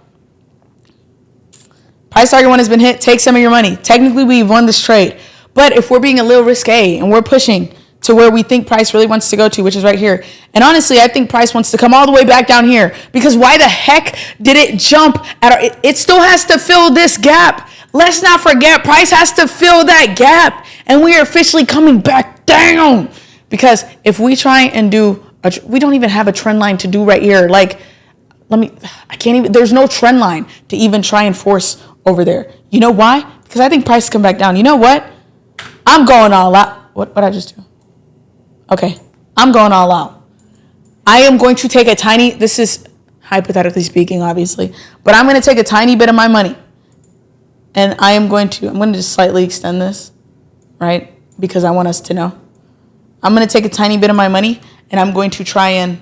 price target 1 has been hit. Take some of your money. Technically, we've won this trade. But if we're being a little risque and we're pushing to where we think price really wants to go to, which is right here. And honestly, I think price wants to come all the way back down here, because why the heck did it jump it still has to fill this gap. Let's not forget, price has to fill that gap, and we are officially coming back down, because if we try and do we don't even have a trend line to do right here. Like, I can't even, there's no trend line to even try and force over there. You know why? Because I think price come back down. You know what? I'm going all out. What I just do? Okay, I'm going all out. I am going to take this is hypothetically speaking, obviously, but I'm going to take a tiny bit of my money, and I'm going to just slightly extend this, right? Because I want us to know. I'm going to take a tiny bit of my money, and I'm going to try and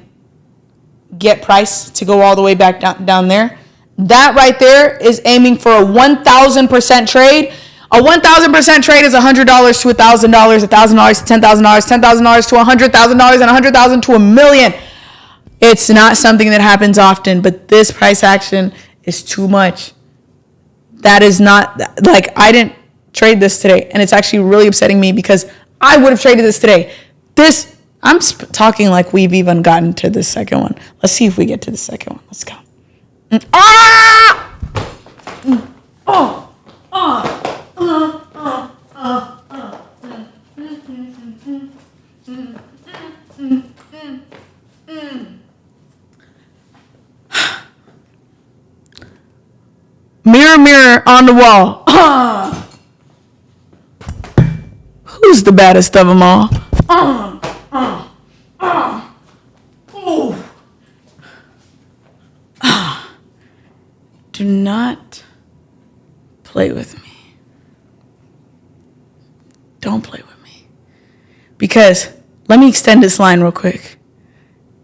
get price to go all the way back down there. That right there is aiming for a 1,000% trade. A 1,000% trade is $100 to $1,000, $1,000 to $10,000, $10,000 to $100,000, and $100,000 to $1 million. It's not something that happens often, but this price action is too much. That is not, like, I didn't trade this today, and it's actually really upsetting me because I would have traded this today. I'm talking like we've even gotten to the second one. Let's see if we get to the second one. Let's go. Ah! Oh! Mirror, mirror on the wall. Who's the baddest of them all? Do not play with me. Don't play with me. Because, let me extend this line real quick.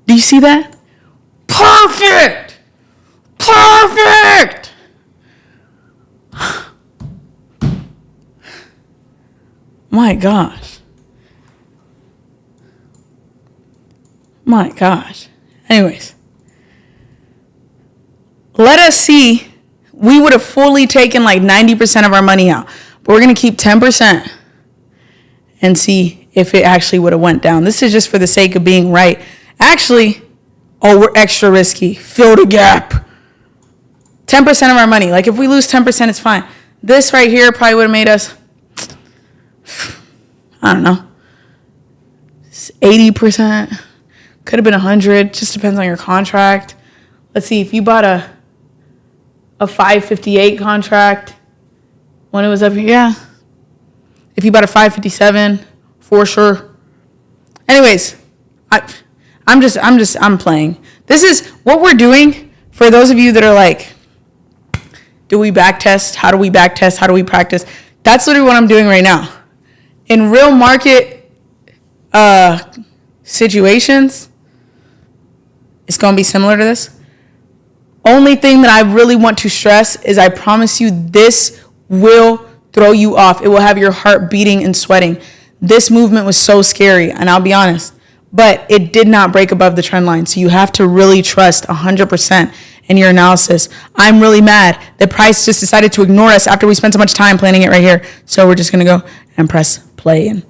Do you see that? Perfect! Perfect! My gosh. My gosh. Anyways. Let us see. We would have fully taken like 90% of our money out. But we're going to keep 10% and see if it actually would have went down. This is just for the sake of being right. Actually, we're extra risky. Fill the gap. 10% of our money. Like, if we lose 10%, it's fine. This right here probably would have made us, I don't know, 80%. Could have been 100. Just depends on your contract. Let's see. If you bought a 558 contract when it was up here, yeah. If you bought a 557, for sure. Anyways, I'm playing. This is what we're doing. For those of you that are like, do we back test? How do we back test? How do we practice? That's literally what I'm doing right now. In real market situations, it's going to be similar to this. Only thing that I really want to stress is I promise you this will throw you off. It will have your heart beating and sweating. This movement was so scary, and I'll be honest, but it did not break above the trend line. So you have to really trust 100% in your analysis. I'm really mad that price just decided to ignore us after we spent so much time planning it right here. So we're just going to go and press play and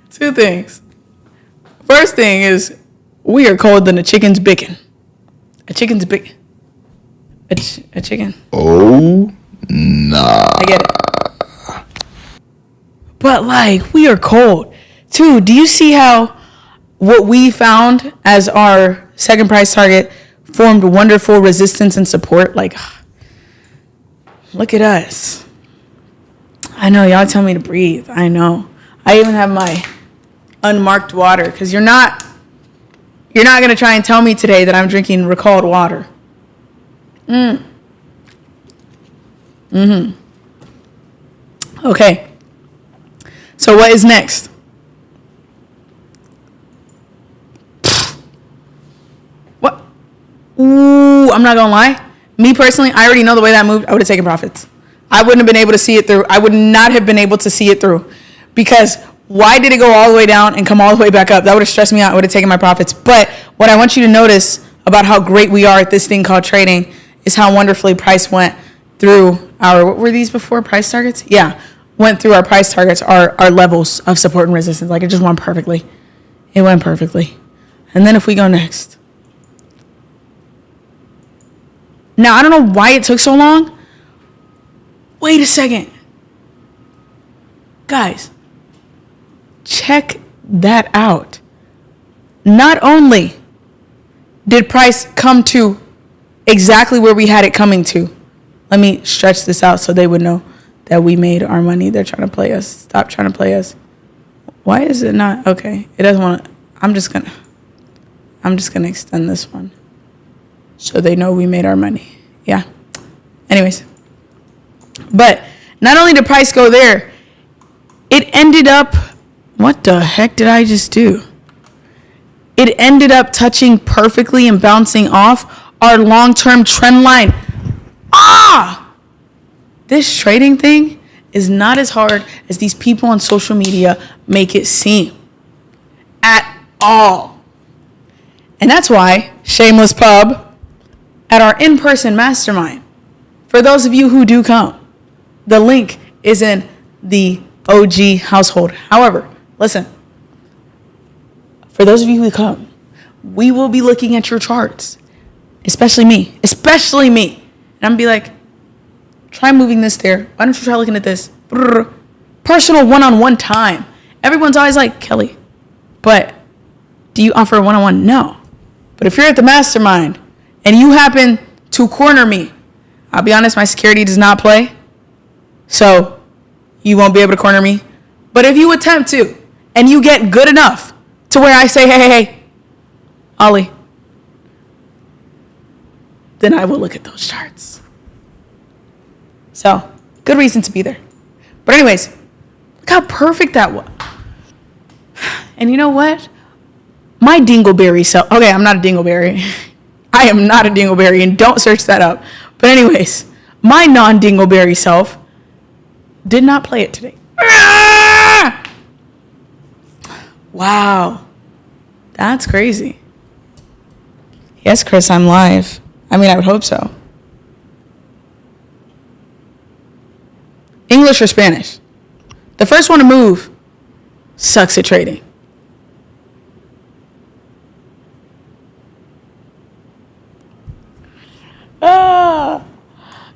two things. First thing is, we are colder than a chicken's bacon. A chicken's bacon. A chicken. Oh, nah. I get it. But, like, we are cold. Two, do you see how what we found as our second price target formed wonderful resistance and support? Like, look at us. I know, y'all tell me to breathe. I know. I even have my unmarked water, because you're not going to try and tell me today that I'm drinking recalled water. Okay. So what is next? What? Ooh, I'm not going to lie. Me personally, I already know the way that moved. I would have taken profits. I wouldn't have been able to see it through. I would not have been able to see it through. Because why did it go all the way down and come all the way back up? That would have stressed me out. I would have taken my profits. But what I want you to notice about how great we are at this thing called trading is how wonderfully price went through our, what were these before? Price targets? Yeah. Went through our price targets, our levels of support and resistance. Like, it just went perfectly. It went perfectly. And then if we go next. Now, I don't know why it took so long. Wait a second. Guys, check that out. Not only did price come to exactly where we had it coming to. Let me stretch this out so they would know that we made our money. They're trying to play us. Stop trying to play us. Why is it not? Okay. It doesn't want to. I'm just going to extend this one so they know we made our money. Yeah. Anyways. But not only did price go there, it ended up, what the heck did I just do? It ended up touching perfectly and bouncing off our long-term trend line. This trading thing is not as hard as these people on social media make it seem at all. And that's why, shameless pub, at our in-person mastermind, for those of you who do come, the link is in the OG household. However, listen, for those of you who come, we will be looking at your charts, especially me. And I'm gonna be like, try moving this there. Why don't you try looking at this? Personal one-on-one time. Everyone's always like, Kelly, but do you offer a one-on-one? No. But if you're at the mastermind and you happen to corner me, I'll be honest, my security does not play. So you won't be able to corner me. But if you attempt to, and you get good enough to where I say, hey, Ollie, then I will look at those charts. So, good reason to be there. But anyways, look how perfect that was. And you know what? My dingleberry self, okay, I'm not a dingleberry. I am not a dingleberry, and don't search that up. But anyways, my non-dingleberry self did not play it today. Wow. That's crazy. Yes, Chris, I'm live. I mean, I would hope so. English or Spanish? The first one to move sucks at trading.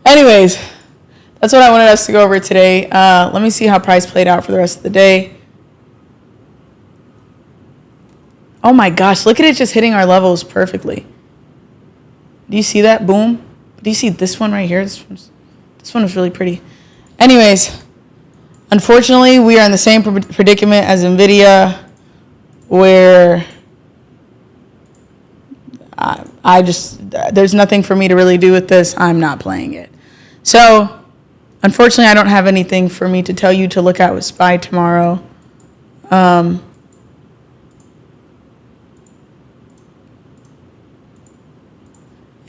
Anyways, that's what I wanted us to go over today. Let me see how price played out for the rest of the day. Oh my gosh, look at it just hitting our levels perfectly. Do you see that? Boom. Do you see this one right here? This one is really pretty. Anyways, unfortunately, we are in the same predicament as NVIDIA, where there's nothing for me to really do with this. I'm not playing it. So, unfortunately, I don't have anything for me to tell you to look at with SPY tomorrow.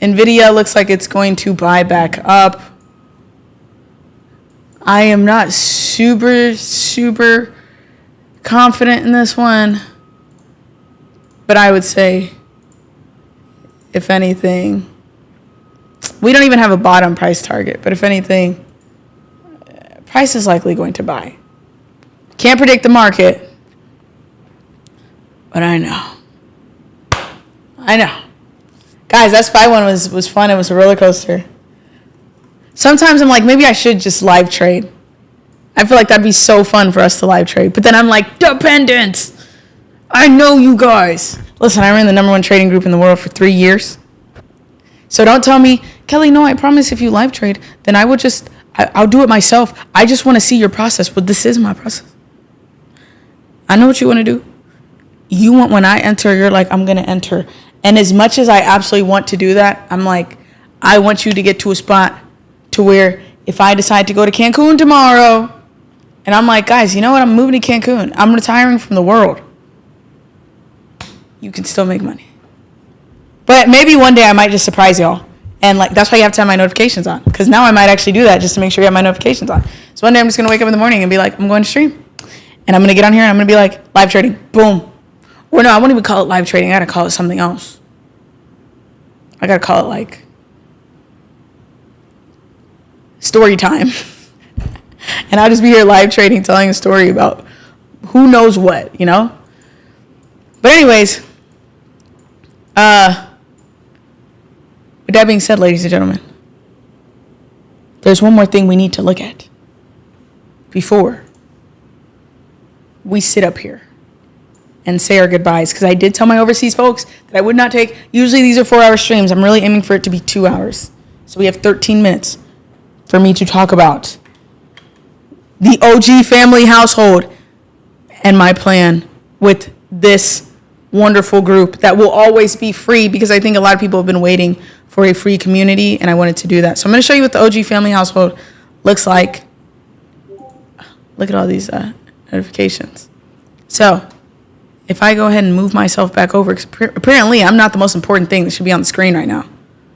NVIDIA looks like it's going to buy back up. I am not super confident in this one, but I would say, if anything, we don't even have a bottom price target, but if anything, price is likely going to buy. Can't predict the market, but I know. Guys, that SPY one was fun. It was a roller coaster. Sometimes I'm like, maybe I should just live trade. I feel like that'd be so fun for us to live trade. But then I'm like, dependence. I know you guys. Listen, I ran the #1 trading group in the world for 3 years. So don't tell me, Kelly, no, I promise if you live trade, then I'll do it myself. I just want to see your process. But this is my process. I know what you want to do. You want when I enter, you're like, I'm going to enter. And as much as I absolutely want to do that, I'm like, I want you to get to a spot to where if I decide to go to Cancun tomorrow, and I'm like, guys, you know what? I'm moving to Cancun. I'm retiring from the world. You can still make money. But maybe one day I might just surprise y'all And like, that's why you have to have my notifications on. Because now I might actually do that just to make sure you have my notifications on. So one day I'm just going to wake up in the morning and be like, I'm going to stream. And I'm going to get on here and I'm going to be like, live trading. Boom. Or no, I won't even call it live trading. I got to call it something else. I got to call it like story time. And I'll just be here live trading, telling a story about who knows what, you know? But anyways, with that being said, ladies and gentlemen, there's one more thing we need to look at before we sit up here and say our goodbyes. Because I did tell my overseas folks that I would not take, usually these are 4-hour streams. I'm really aiming for it to be 2 hours. So we have 13 minutes for me to talk about the OG family household and my plan with this wonderful group that will always be free, because I think a lot of people have been waiting for a free community and I wanted to do that. So I'm going to show you what the OG family household looks like. Look at all these notifications. So if I go ahead and move myself back over, because apparently I'm not the most important thing that should be on the screen right now,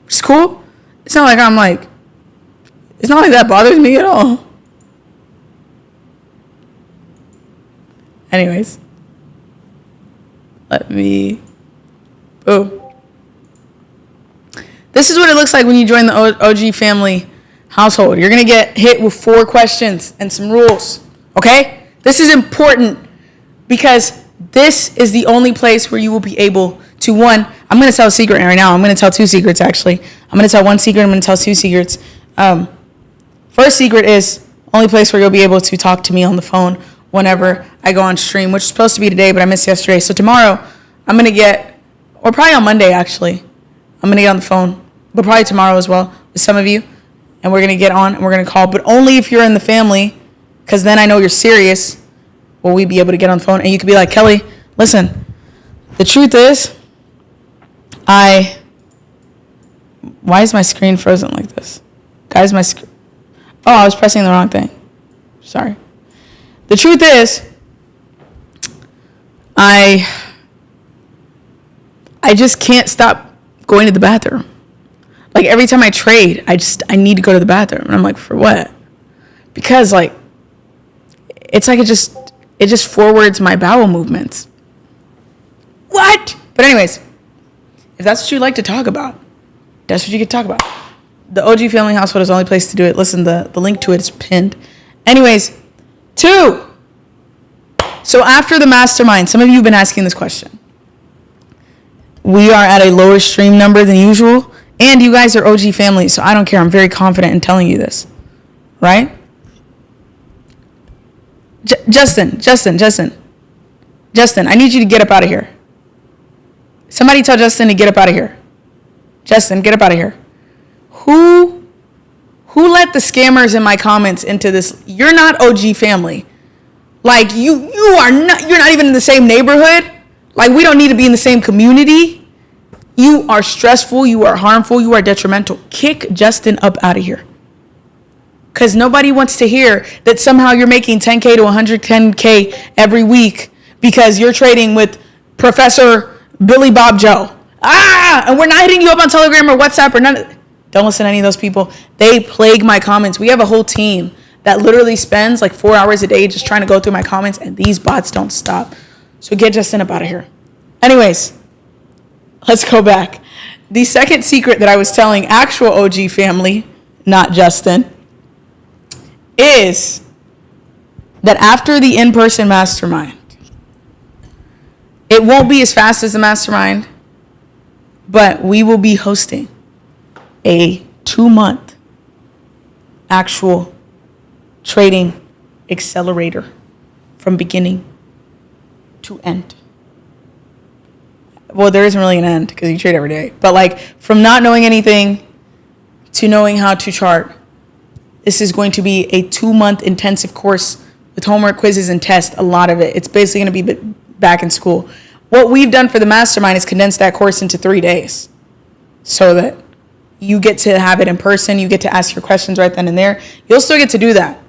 which is cool. It's not like that bothers me at all. Anyways, let me, boom. This is what it looks like when you join the OG family household. You're going to get hit with 4 questions and some rules, okay? This is important because this is the only place where you will be able to, one, I'm going to tell a secret right now. I'm going to tell 2 secrets, actually. I'm going to tell 1 secret. I'm going to tell 2 secrets. First secret is only place where you'll be able to talk to me on the phone whenever I go on stream, which is supposed to be today, but I missed yesterday. So tomorrow, I'm going to get, or probably on Monday, actually, I'm going to get on the phone, but probably tomorrow as well with some of you, and we're going to get on and we're going to call, but only if you're in the family, because then I know you're serious, will we be able to get on the phone, and you could be like, Kelly, listen, the truth is, why is my screen frozen like this? Guys, I was pressing the wrong thing. Sorry. The truth is, I just can't stop going to the bathroom. Like every time I trade, I need to go to the bathroom. And I'm like, for what? Because like, it's like it just forwards my bowel movements. What? But anyways, if that's what you'd like to talk about, that's what you could talk about. The OG family household is the only place to do it. Listen, the link to it is pinned. Anyways, 2. So after the mastermind, some of you have been asking this question. We are at a lower stream number than usual, and you guys are OG family, so I don't care. I'm very confident in telling you this, right? Justin, I need you to get up out of here. Somebody tell Justin to get up out of here. Justin, get up out of here. Who let the scammers in my comments into this? You're not OG family. Like you're not even in the same neighborhood. Like we don't need to be in the same community. You are stressful, you are harmful, you are detrimental. Kick Justin up out of here. Because nobody wants to hear that somehow you're making 10K to 110K every week because you're trading with Professor Billy Bob Joe. And we're not hitting you up on Telegram or WhatsApp or none of. Don't listen to any of those people. They plague my comments. We have a whole team that literally spends like 4 hours a day just trying to go through my comments, and these bots don't stop. So get Justin up out of here. Anyways, let's go back. The second secret that I was telling actual OG family, not Justin, is that after the in-person mastermind, it won't be as fast as the mastermind, but we will be hosting a 2-month actual trading accelerator from beginning to end. Well, there isn't really an end because you trade every day. But like from not knowing anything to knowing how to chart, this is going to be a 2-month intensive course with homework, quizzes, and tests. A lot of it. It's basically going to be back in school. What we've done for the mastermind is condense that course into 3 days so that you get to have it in person. You get to ask your questions right then and there. You'll still get to do that.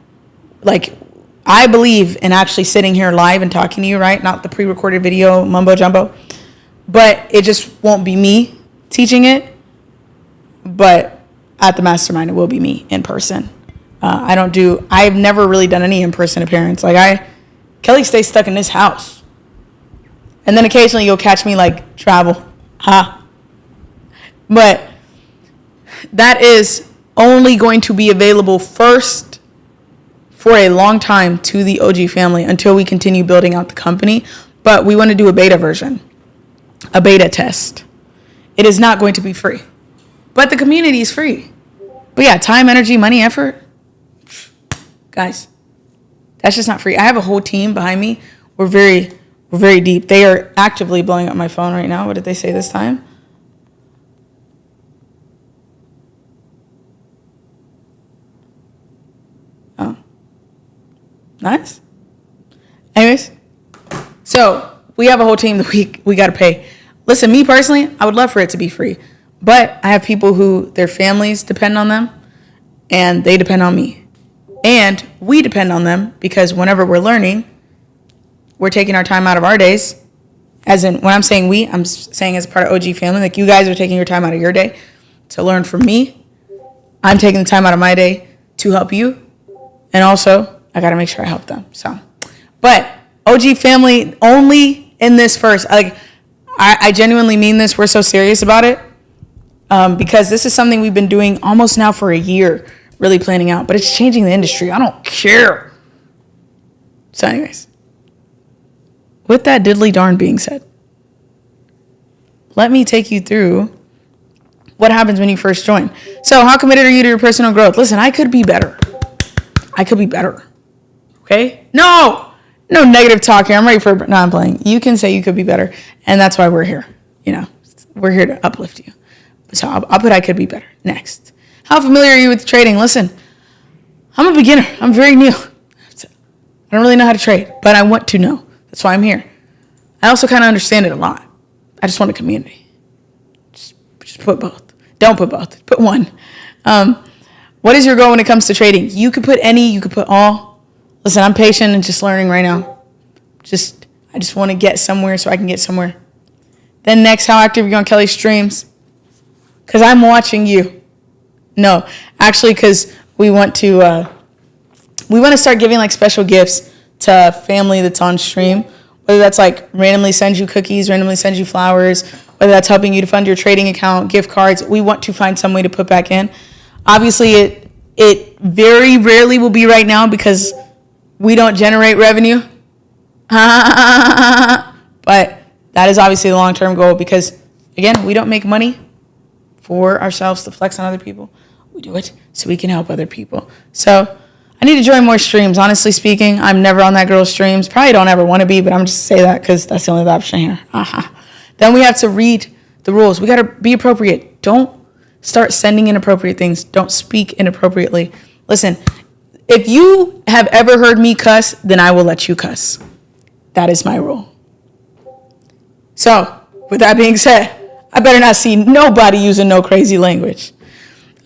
Like, I believe in actually sitting here live and talking to you, right? Not the pre-recorded video mumbo jumbo. But it just won't be me teaching it. but at the mastermind, it will be me in person. I've never really done any in-person appearance. Kelly stays stuck in this house. And then occasionally you'll catch me travel. But that is only going to be available first for a long time to the OG family until we continue building out the company. But we want to do a beta version, a beta test. It is not going to be free, but the community is free. But yeah, time, energy, money, effort, guys, that's just not free. I have a whole team behind me. We're very deep. They are actively blowing up my phone right now. What did they say this time? Oh, nice. Anyways, so we have a whole team that we got to pay. Listen, me personally, I would love for it to be free, but I have people who their families depend on them and they depend on me. And we depend on them because whenever we're learning, we're taking our time out of our days. As in, when I'm saying we, I'm saying as part of OG family, like you guys are taking your time out of your day to learn from me. I'm taking the time out of my day to help you. And also, I got to make sure I help them. So, but OG family only in this first. I genuinely mean this. We're so serious about it because this is something we've been doing almost now for a year, really planning out. But it's changing the industry. I don't care. So anyways, with that diddly darn being said, let me take you through what happens when you first join. So how committed are you to your personal growth? Listen, I could be better. Okay? No negative talk here. I'm ready for, no, I'm playing. You can say you could be better. And that's why we're here. We're here to uplift you. So I'll put I could be better. Next. How familiar are you with trading? Listen, I'm a beginner. I'm very new. I don't really know how to trade, but I want to know. That's why I'm here. I also kind of understand it a lot. I just want a community. Just put both. Don't put both. Put one. What is your goal when it comes to trading? You could put any, you could put all. Listen, I'm patient and just learning right now. I just want to get somewhere so I can get somewhere. Then next, how active are you on Kelly's streams? Because I'm watching you. No, actually, because we want to start giving special gifts to family that's on stream. Whether that's randomly send you cookies, randomly send you flowers, whether that's helping you to fund your trading account, gift cards. We want to find some way to put back in. Obviously, it very rarely will be right now because we don't generate revenue. But that is obviously the long-term goal because, again, we don't make money for ourselves to flex on other people. We do it so we can help other people. So I need to join more streams. Honestly speaking, I'm never on that girl's streams. Probably don't ever want to be, but I'm just say that because that's the only option here. Then we have to read the rules. We got to be appropriate. Don't start sending inappropriate things. Don't speak inappropriately. Listen, if you have ever heard me cuss, then I will let you cuss. That is my rule. So, with that being said, I better not see nobody using no crazy language.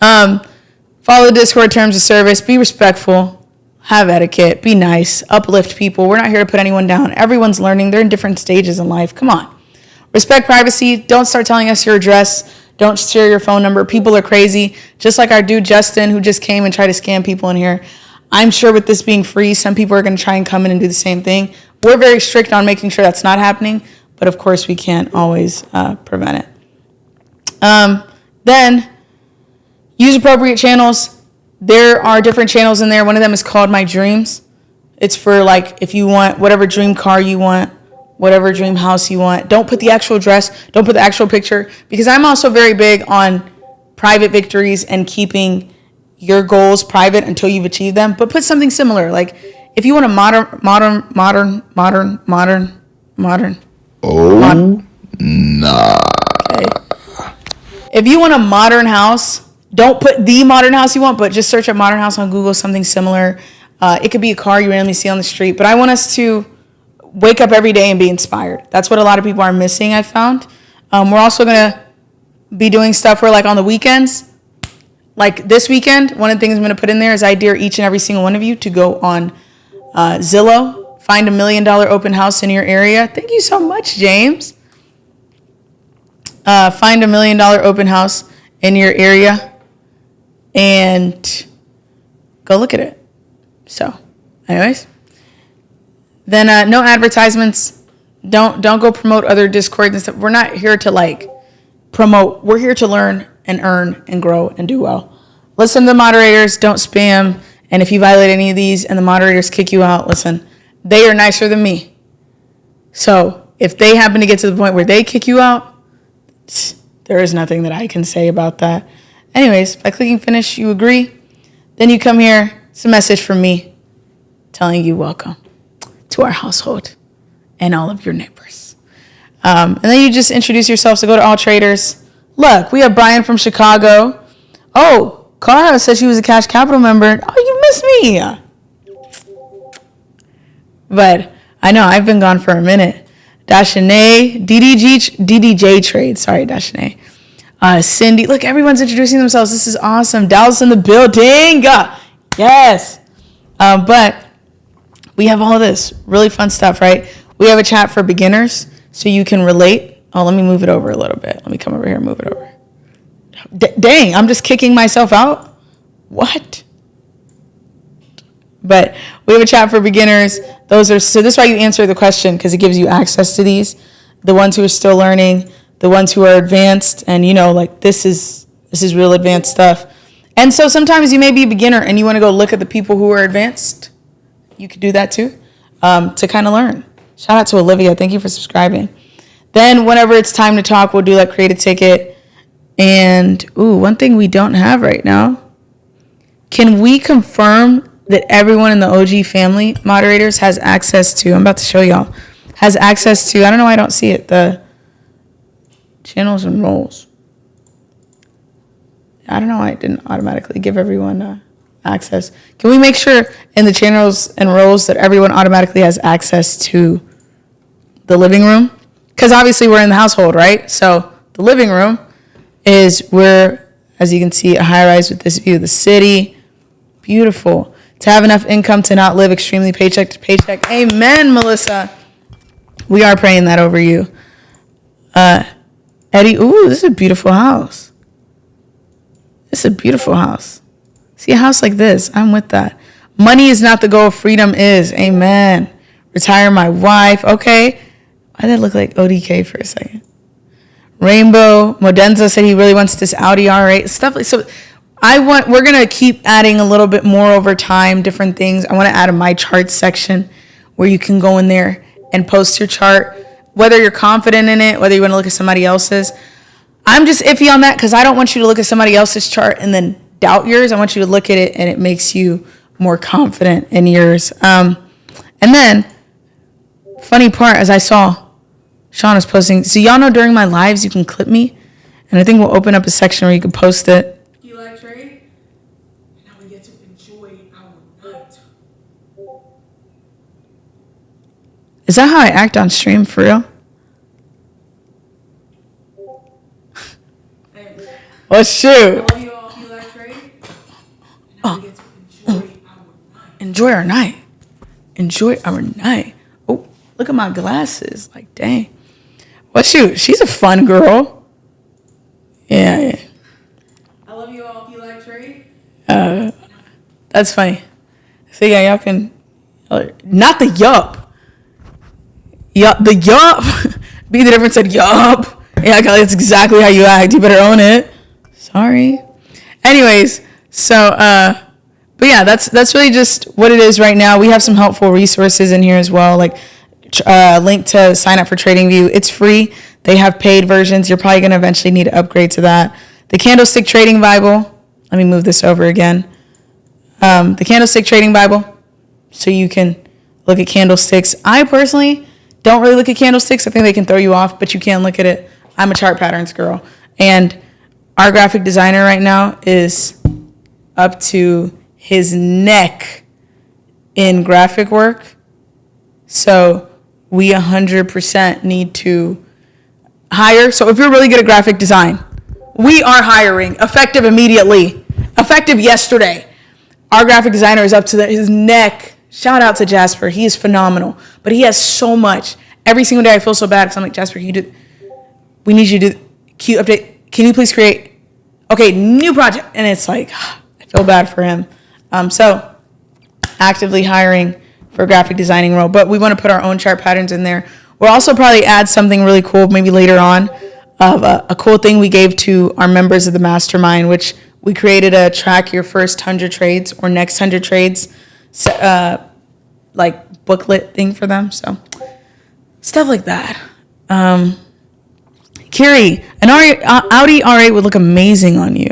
Follow the Discord terms of service. Be respectful. Have etiquette. Be nice. Uplift people. We're not here to put anyone down. Everyone's learning. They're in different stages in life. Come on. Respect privacy. Don't start telling us your address. Don't share your phone number. People are crazy. Just like our dude Justin, who just came and tried to scam people in here. I'm sure with this being free, some people are going to try and come in and do the same thing. We're very strict on making sure that's not happening, but of course we can't always prevent it. Then use appropriate channels. There are different channels in there. One of them is called My Dreams. It's for if you want whatever dream car you want, whatever dream house you want. Don't put the actual address. Don't put the actual picture because I'm also very big on private victories and keeping your goals private until you've achieved them. But put something similar. If you want a modern. Oh, nah. Okay. If you want a modern house, don't put the modern house you want, but just search up modern house on Google, something similar. It could be a car you randomly see on the street. But I want us to wake up every day and be inspired. That's what a lot of people are missing, I found. We're also going to be doing stuff where on the weekends, this weekend, one of the things I'm going to put in there is I dare each and every single one of you to go on Zillow, find $1 million open house in your area. Thank you so much, James. Find $1 million open house in your area and go look at it. So, anyways, then no advertisements. Don't go promote other Discords and stuff. We're not here to like promote. We're here to learn and earn and grow and do well. Listen to the moderators. Don't spam. And if you violate any of these and the moderators kick you out, listen, they are nicer than me. So if they happen to get to the point where they kick you out, there is nothing that I can say about that. Anyways, by clicking finish, you agree. Then you come here. It's a message from me telling you welcome to our household and all of your neighbors. And then you just introduce yourself. So go to all traders. Look, we have Brian from Chicago. Oh, Cara said she was a Cash Capital member. Oh, you missed me. But I know I've been gone for a minute. Dashane, DDJ Trade. Sorry, Dashane. Cindy. Look, everyone's introducing themselves. This is awesome. Dallas in the building. Yes. But we have all of this really fun stuff, right? We have a chat for beginners so you can relate. Oh, let me move it over a little bit. Let me come over here and move it over. Dang, I'm just kicking myself out? What? But we have a chat for beginners. So this is why you answer the question, because it gives you access to these. The ones who are still learning, the ones who are advanced, and like this is real advanced stuff. And so sometimes you may be a beginner and you want to go look at the people who are advanced. You could do that too, to kind of learn. Shout out to Olivia. Thank you for subscribing. Then whenever it's time to talk, we'll do like create a ticket. And one thing we don't have right now. Can we confirm that everyone in the OG family moderators has access to, I'm about to show y'all, has access to, I don't know why I don't see it, the channels and roles. I don't know why it didn't automatically give everyone access. Can we make sure in the channels and roles that everyone automatically has access to the living room? Because obviously we're in the household, right? So the living room is where, as you can see, a high rise with this view of the city. Beautiful. To have enough income to not live extremely paycheck to paycheck. Amen, Melissa. We are praying that over you. Eddie, this is a beautiful house. This is a beautiful house. See a house like this. I'm with that. Money is not the goal. Freedom is. Amen. Retire my wife. Okay. Why did that look like ODK for a second? Rainbow. Modenza said he really wants this Audi R8. Stuff like so. We're going to keep adding a little bit more over time, different things. I want to add a My Charts section where you can go in there and post your chart, whether you're confident in it, whether you want to look at somebody else's. I'm just iffy on that because I don't want you to look at somebody else's chart and then doubt yours. I want you to look at it and it makes you more confident in yours. And then, funny part, as I saw Sean was posting, so y'all know during my lives you can clip me, and I think we'll open up a section where you can post it. You like trade? And now we get to enjoy our night. Is that how I act on stream for real? Well, shoot. Love you all. You like trade? And now we get to enjoy our night. Enjoy our night. Oh, look at my glasses. Like, dang. Well, shoot. She's a fun girl. Yeah. I love you all. You like trade? That's funny. So, yeah, y'all can... Not the yup. Yup. The yup. Be the difference said yup. Yeah, that's exactly how you act. You better own it. Sorry. Anyways, so, but yeah, that's really just what it is right now. We have some helpful resources in here as well, like link to sign up for TradingView. It's free. They have paid versions. You're probably going to eventually need to upgrade to that. The Candlestick Trading Bible. Let me move this over again. The Candlestick Trading Bible, so you can look at candlesticks. I personally don't really look at candlesticks. I think they can throw you off, but you can look at it. I'm a chart patterns girl. And our graphic designer right now is up to his neck in graphic work. So we 100% need to hire. So if you're really good at graphic design, we are hiring effective immediately, effective yesterday. Our graphic designer is up to his neck. Shout out to Jasper. He is phenomenal, but he has so much. Every single day I feel so bad because I'm like, Jasper, we need you to do Q update. Can you please create? okay, new project. And it's like, I feel bad for him. So actively hiring for a graphic designing role, but we want to put our own chart patterns in there. We'll also probably add something really cool, maybe later on, of a cool thing we gave to our members of the mastermind, which we created a track your first 100 trades or next 100 trades, like booklet thing for them. So stuff like that. Kiri, an Audi R8 would look amazing on you.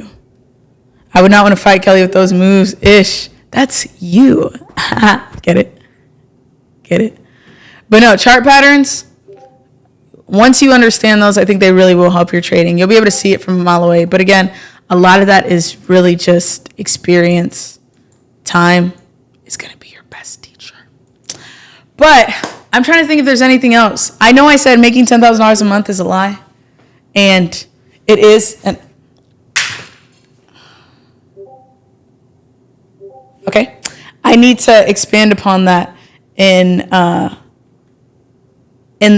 I would not want to fight Kelly with those moves. Ish. That's you. Get it? Get it? But no, chart patterns, once you understand those, I think they really will help your trading. You'll be able to see it from a mile away. But again, a lot of that is really just experience. Time is going to be your best teacher. But I'm trying to think if there's anything else. I know I said making $10,000 a month is a lie. And it is. Okay. I need to expand upon that in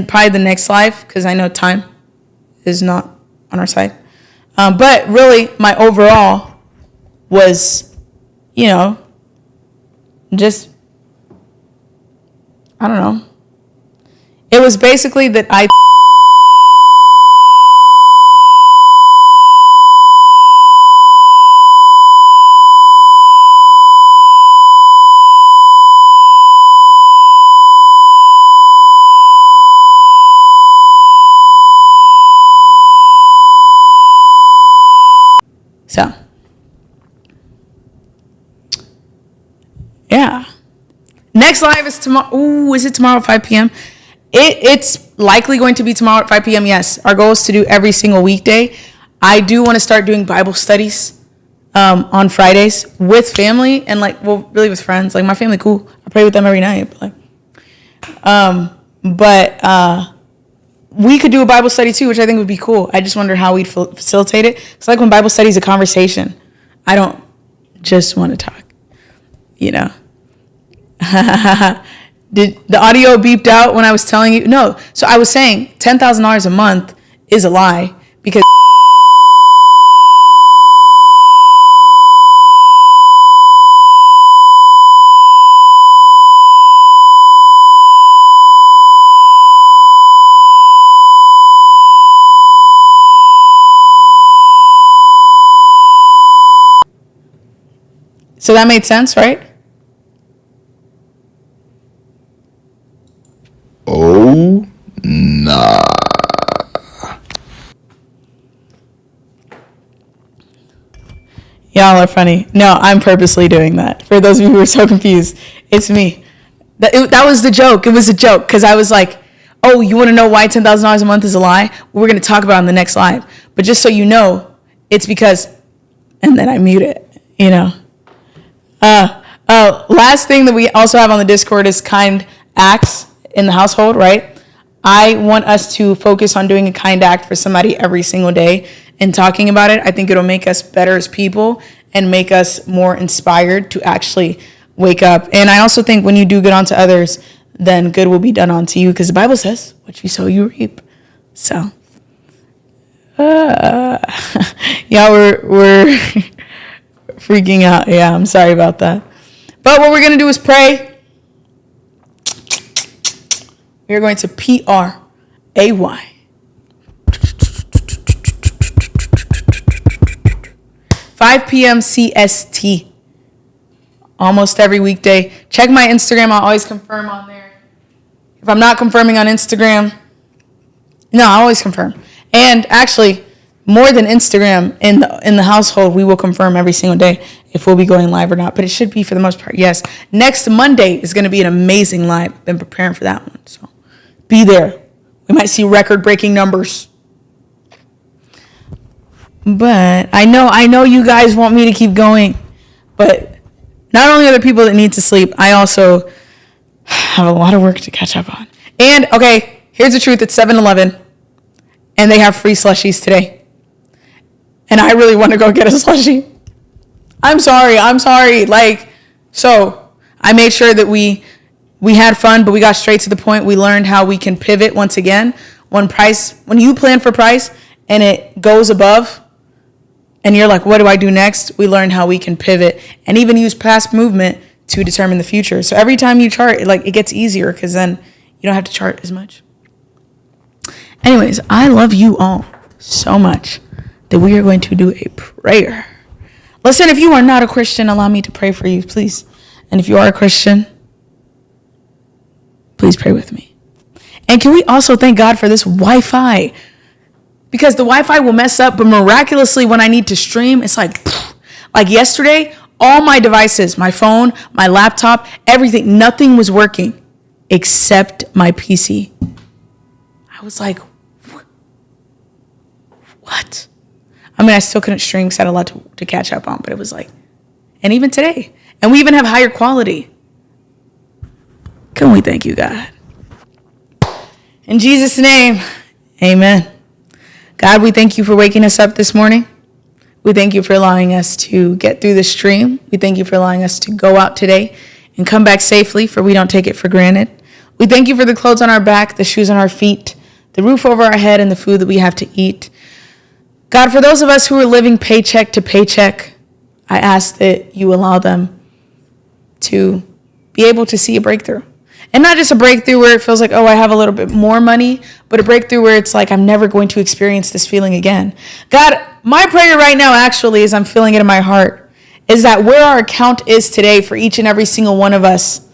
probably the next live, because I know time is not on our side. But really, my overall was, just, I don't know. It was basically that So, yeah. Next live is tomorrow. Ooh, is it tomorrow at 5 p.m.? It's likely going to be tomorrow at 5 p.m., yes. Our goal is to do every single weekday. I do want to start doing Bible studies on Fridays with family and, really with friends. Like, my family, cool. I pray with them every night. But we could do a Bible study too, which I think would be cool. I just wonder how we'd facilitate it. It's like when Bible study is a conversation. I don't just want to talk, Did the audio beeped out when I was telling you? No. So I was saying $10,000 a month is a lie because so that made sense, right? Oh, nah. Y'all are funny. No, I'm purposely doing that. For those of you who are so confused, it's me. That was the joke. It was a joke because I was like, oh, you want to know why $10,000 a month is a lie? We're going to talk about it in the next live. But just so you know, it's because, and then I mute it, Last thing that we also have on the Discord is kind acts in the household, right? I want us to focus on doing a kind act for somebody every single day and talking about it. I think it'll make us better as people and make us more inspired to actually wake up. And I also think when you do good unto others, then good will be done unto you, because the Bible says, what you sow, you reap. So, yeah, we're freaking out. Yeah, I'm sorry about that. But what we're going to do is pray. We are going to pray. 5 p.m. CST. Almost every weekday. Check my Instagram. I'll always confirm on there. If I'm not confirming on Instagram, no, I always confirm. And actually, more than Instagram, in the household, we will confirm every single day if we'll be going live or not. But it should be, for the most part, yes. Next Monday is going to be an amazing live. Been preparing for that one, so be there. We might see record-breaking numbers. But I know you guys want me to keep going. But not only are there people that need to sleep, I also have a lot of work to catch up on. And, okay, here's the truth. It's 7-Eleven, and they have free slushies today. And I really want to go get a slushie. I'm sorry. So I made sure that we had fun, but we got straight to the point. We learned how we can pivot once again. When you plan for price and it goes above, and you're like, what do I do next? We learn how we can pivot and even use past movement to determine the future. So every time you chart, it gets easier because then you don't have to chart as much. Anyways, I love you all so much that we are going to do a prayer. Listen, if you are not a Christian, allow me to pray for you, please. And if you are a Christian, please pray with me. And can we also thank God for this Wi-Fi? Because the Wi-Fi will mess up, but miraculously when I need to stream, it's like yesterday, all my devices, my phone, my laptop, everything, nothing was working except my PC. I was like, what? I mean, I still couldn't stream because I had a lot to catch up on, but it was like, and even today, and we even have higher quality. Can we thank you, God? In Jesus' name, amen. God, we thank you for waking us up this morning. We thank you for allowing us to get through the stream. We thank you for allowing us to go out today and come back safely, for we don't take it for granted. We thank you for the clothes on our back, the shoes on our feet, the roof over our head, and the food that we have to eat. God, for those of us who are living paycheck to paycheck, I ask that you allow them to be able to see a breakthrough. And not just a breakthrough where it feels like, oh, I have a little bit more money, but a breakthrough where it's like, I'm never going to experience this feeling again. God, my prayer right now, actually, as I'm feeling it in my heart, is that where our account is today for each and every single one of us,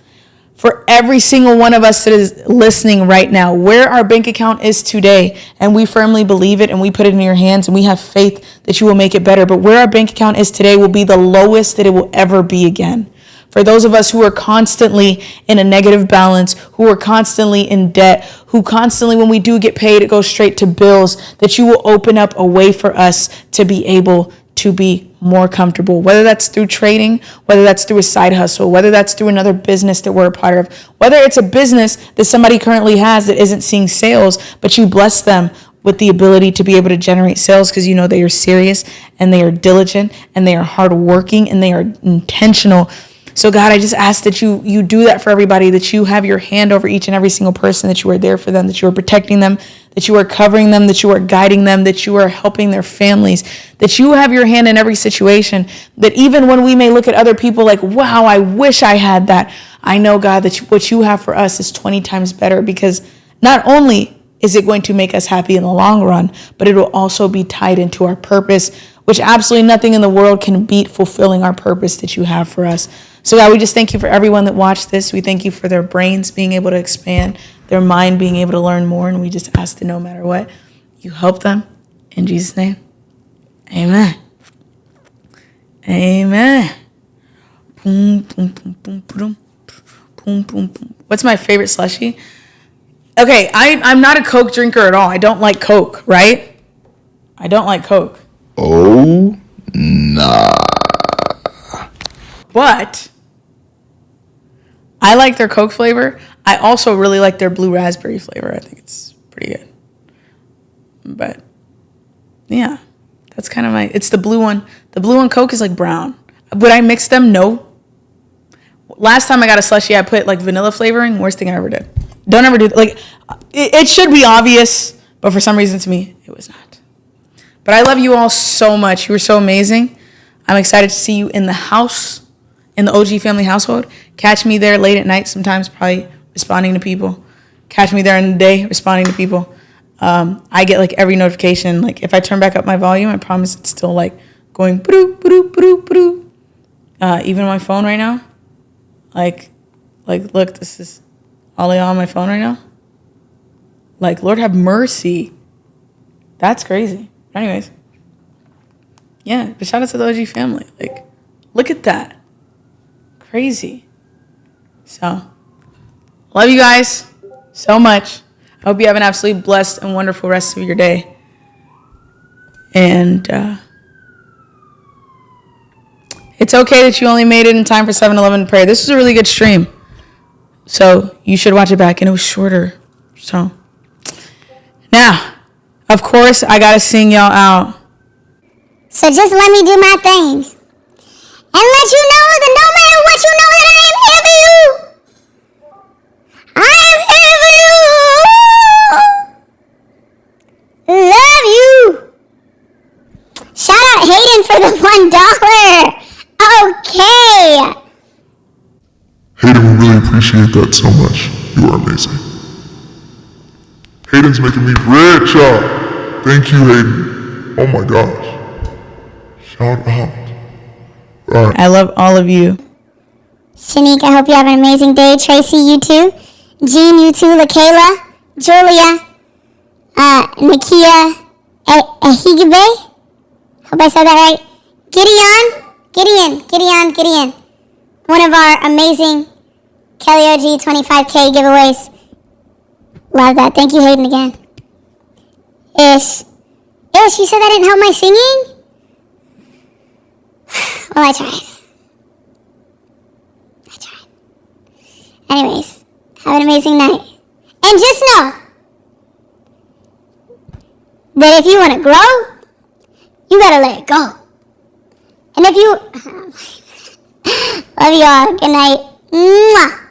for every single one of us that is listening right now, where our bank account is today, and we firmly believe it and we put it in your hands and we have faith that you will make it better, but where our bank account is today will be the lowest that it will ever be again. For those of us who are constantly in a negative balance, who are constantly in debt, who constantly, when we do get paid, it goes straight to bills, that you will open up a way for us to be able to be more comfortable, whether that's through trading, whether that's through a side hustle, whether that's through another business that we're a part of, whether it's a business that somebody currently has that isn't seeing sales, but you bless them with the ability to be able to generate sales because you know they are serious and they are diligent and they are hardworking and they are intentional. So God, I just ask that you do that for everybody, that you have your hand over each and every single person, that you are there for them, that you are protecting them, that you are covering them, that you are guiding them, that you are helping their families, that you have your hand in every situation, that even when we may look at other people like, wow, I wish I had that, I know, God, that what you have for us is 20 times better, because not only is it going to make us happy in the long run, but it will also be tied into our purpose, which absolutely nothing in the world can beat fulfilling our purpose that you have for us. So God, we just thank you for everyone that watched this. We thank you for their brains being able to expand, their mind being able to learn more. And we just ask that no matter what, you help them. In Jesus' name, amen. Amen. Boom, boom, boom, boom, boom, boom, boom, boom. What's my favorite slushie? Okay, I'm not a Coke drinker at all. I don't like Coke, right? I don't like Coke. Oh, nah. But I like their Coke flavor. I also really like their blue raspberry flavor. I think it's pretty good. But yeah, that's kind of it's the blue one. The blue one Coke is like brown. Would I mix them? No. Last time I got a slushie, I put like vanilla flavoring. Worst thing I ever did. Don't ever do that. Like, it should be obvious, but for some reason to me, it was not. But I love you all so much. You were so amazing. I'm excited to see you in the house, in the OG family household. Catch me there late at night, sometimes probably responding to people. Catch me there in the day, responding to people. I get like every notification. Like if I turn back up my volume, I promise it's still like going ba-doo, ba-doo, ba-doo, ba-doo. Even on my phone right now. Like look, this is all on my phone right now. Like, Lord have mercy. That's crazy. Anyways. Yeah, but shout out to the OG family. Like, look at that. Crazy. So, love you guys so much. I hope you have an absolutely blessed and wonderful rest of your day. And it's okay that you only made it in time for 7-Eleven prayer. This was a really good stream. So you should watch it back. And it was shorter. So now, of course, I got to sing y'all out. So just let me do my thing. And let you know that no matter what, you know that I am here for you. I am here for you. Love you. Shout out haters. Hayden for the $1. Okay. Hayden, we really appreciate that so much. You are amazing. Hayden's making me rich, y'all. Thank you, Hayden. Oh my gosh. Shout out. All right. I love all of you. Shanique, I hope you have an amazing day. Tracy, you too. Jean, you too. LaKayla, Julia, Nakia, Ehigibe. Hope I said that right. Gideon. One of our amazing Kelly OG 25K giveaways. Love that. Thank you, Hayden, again. Ish, you said that didn't help my singing? Well, I tried. Anyways, have an amazing night. And just know that if you want to grow, you gotta let it go. And if you... Love you all. Good night. Mwah.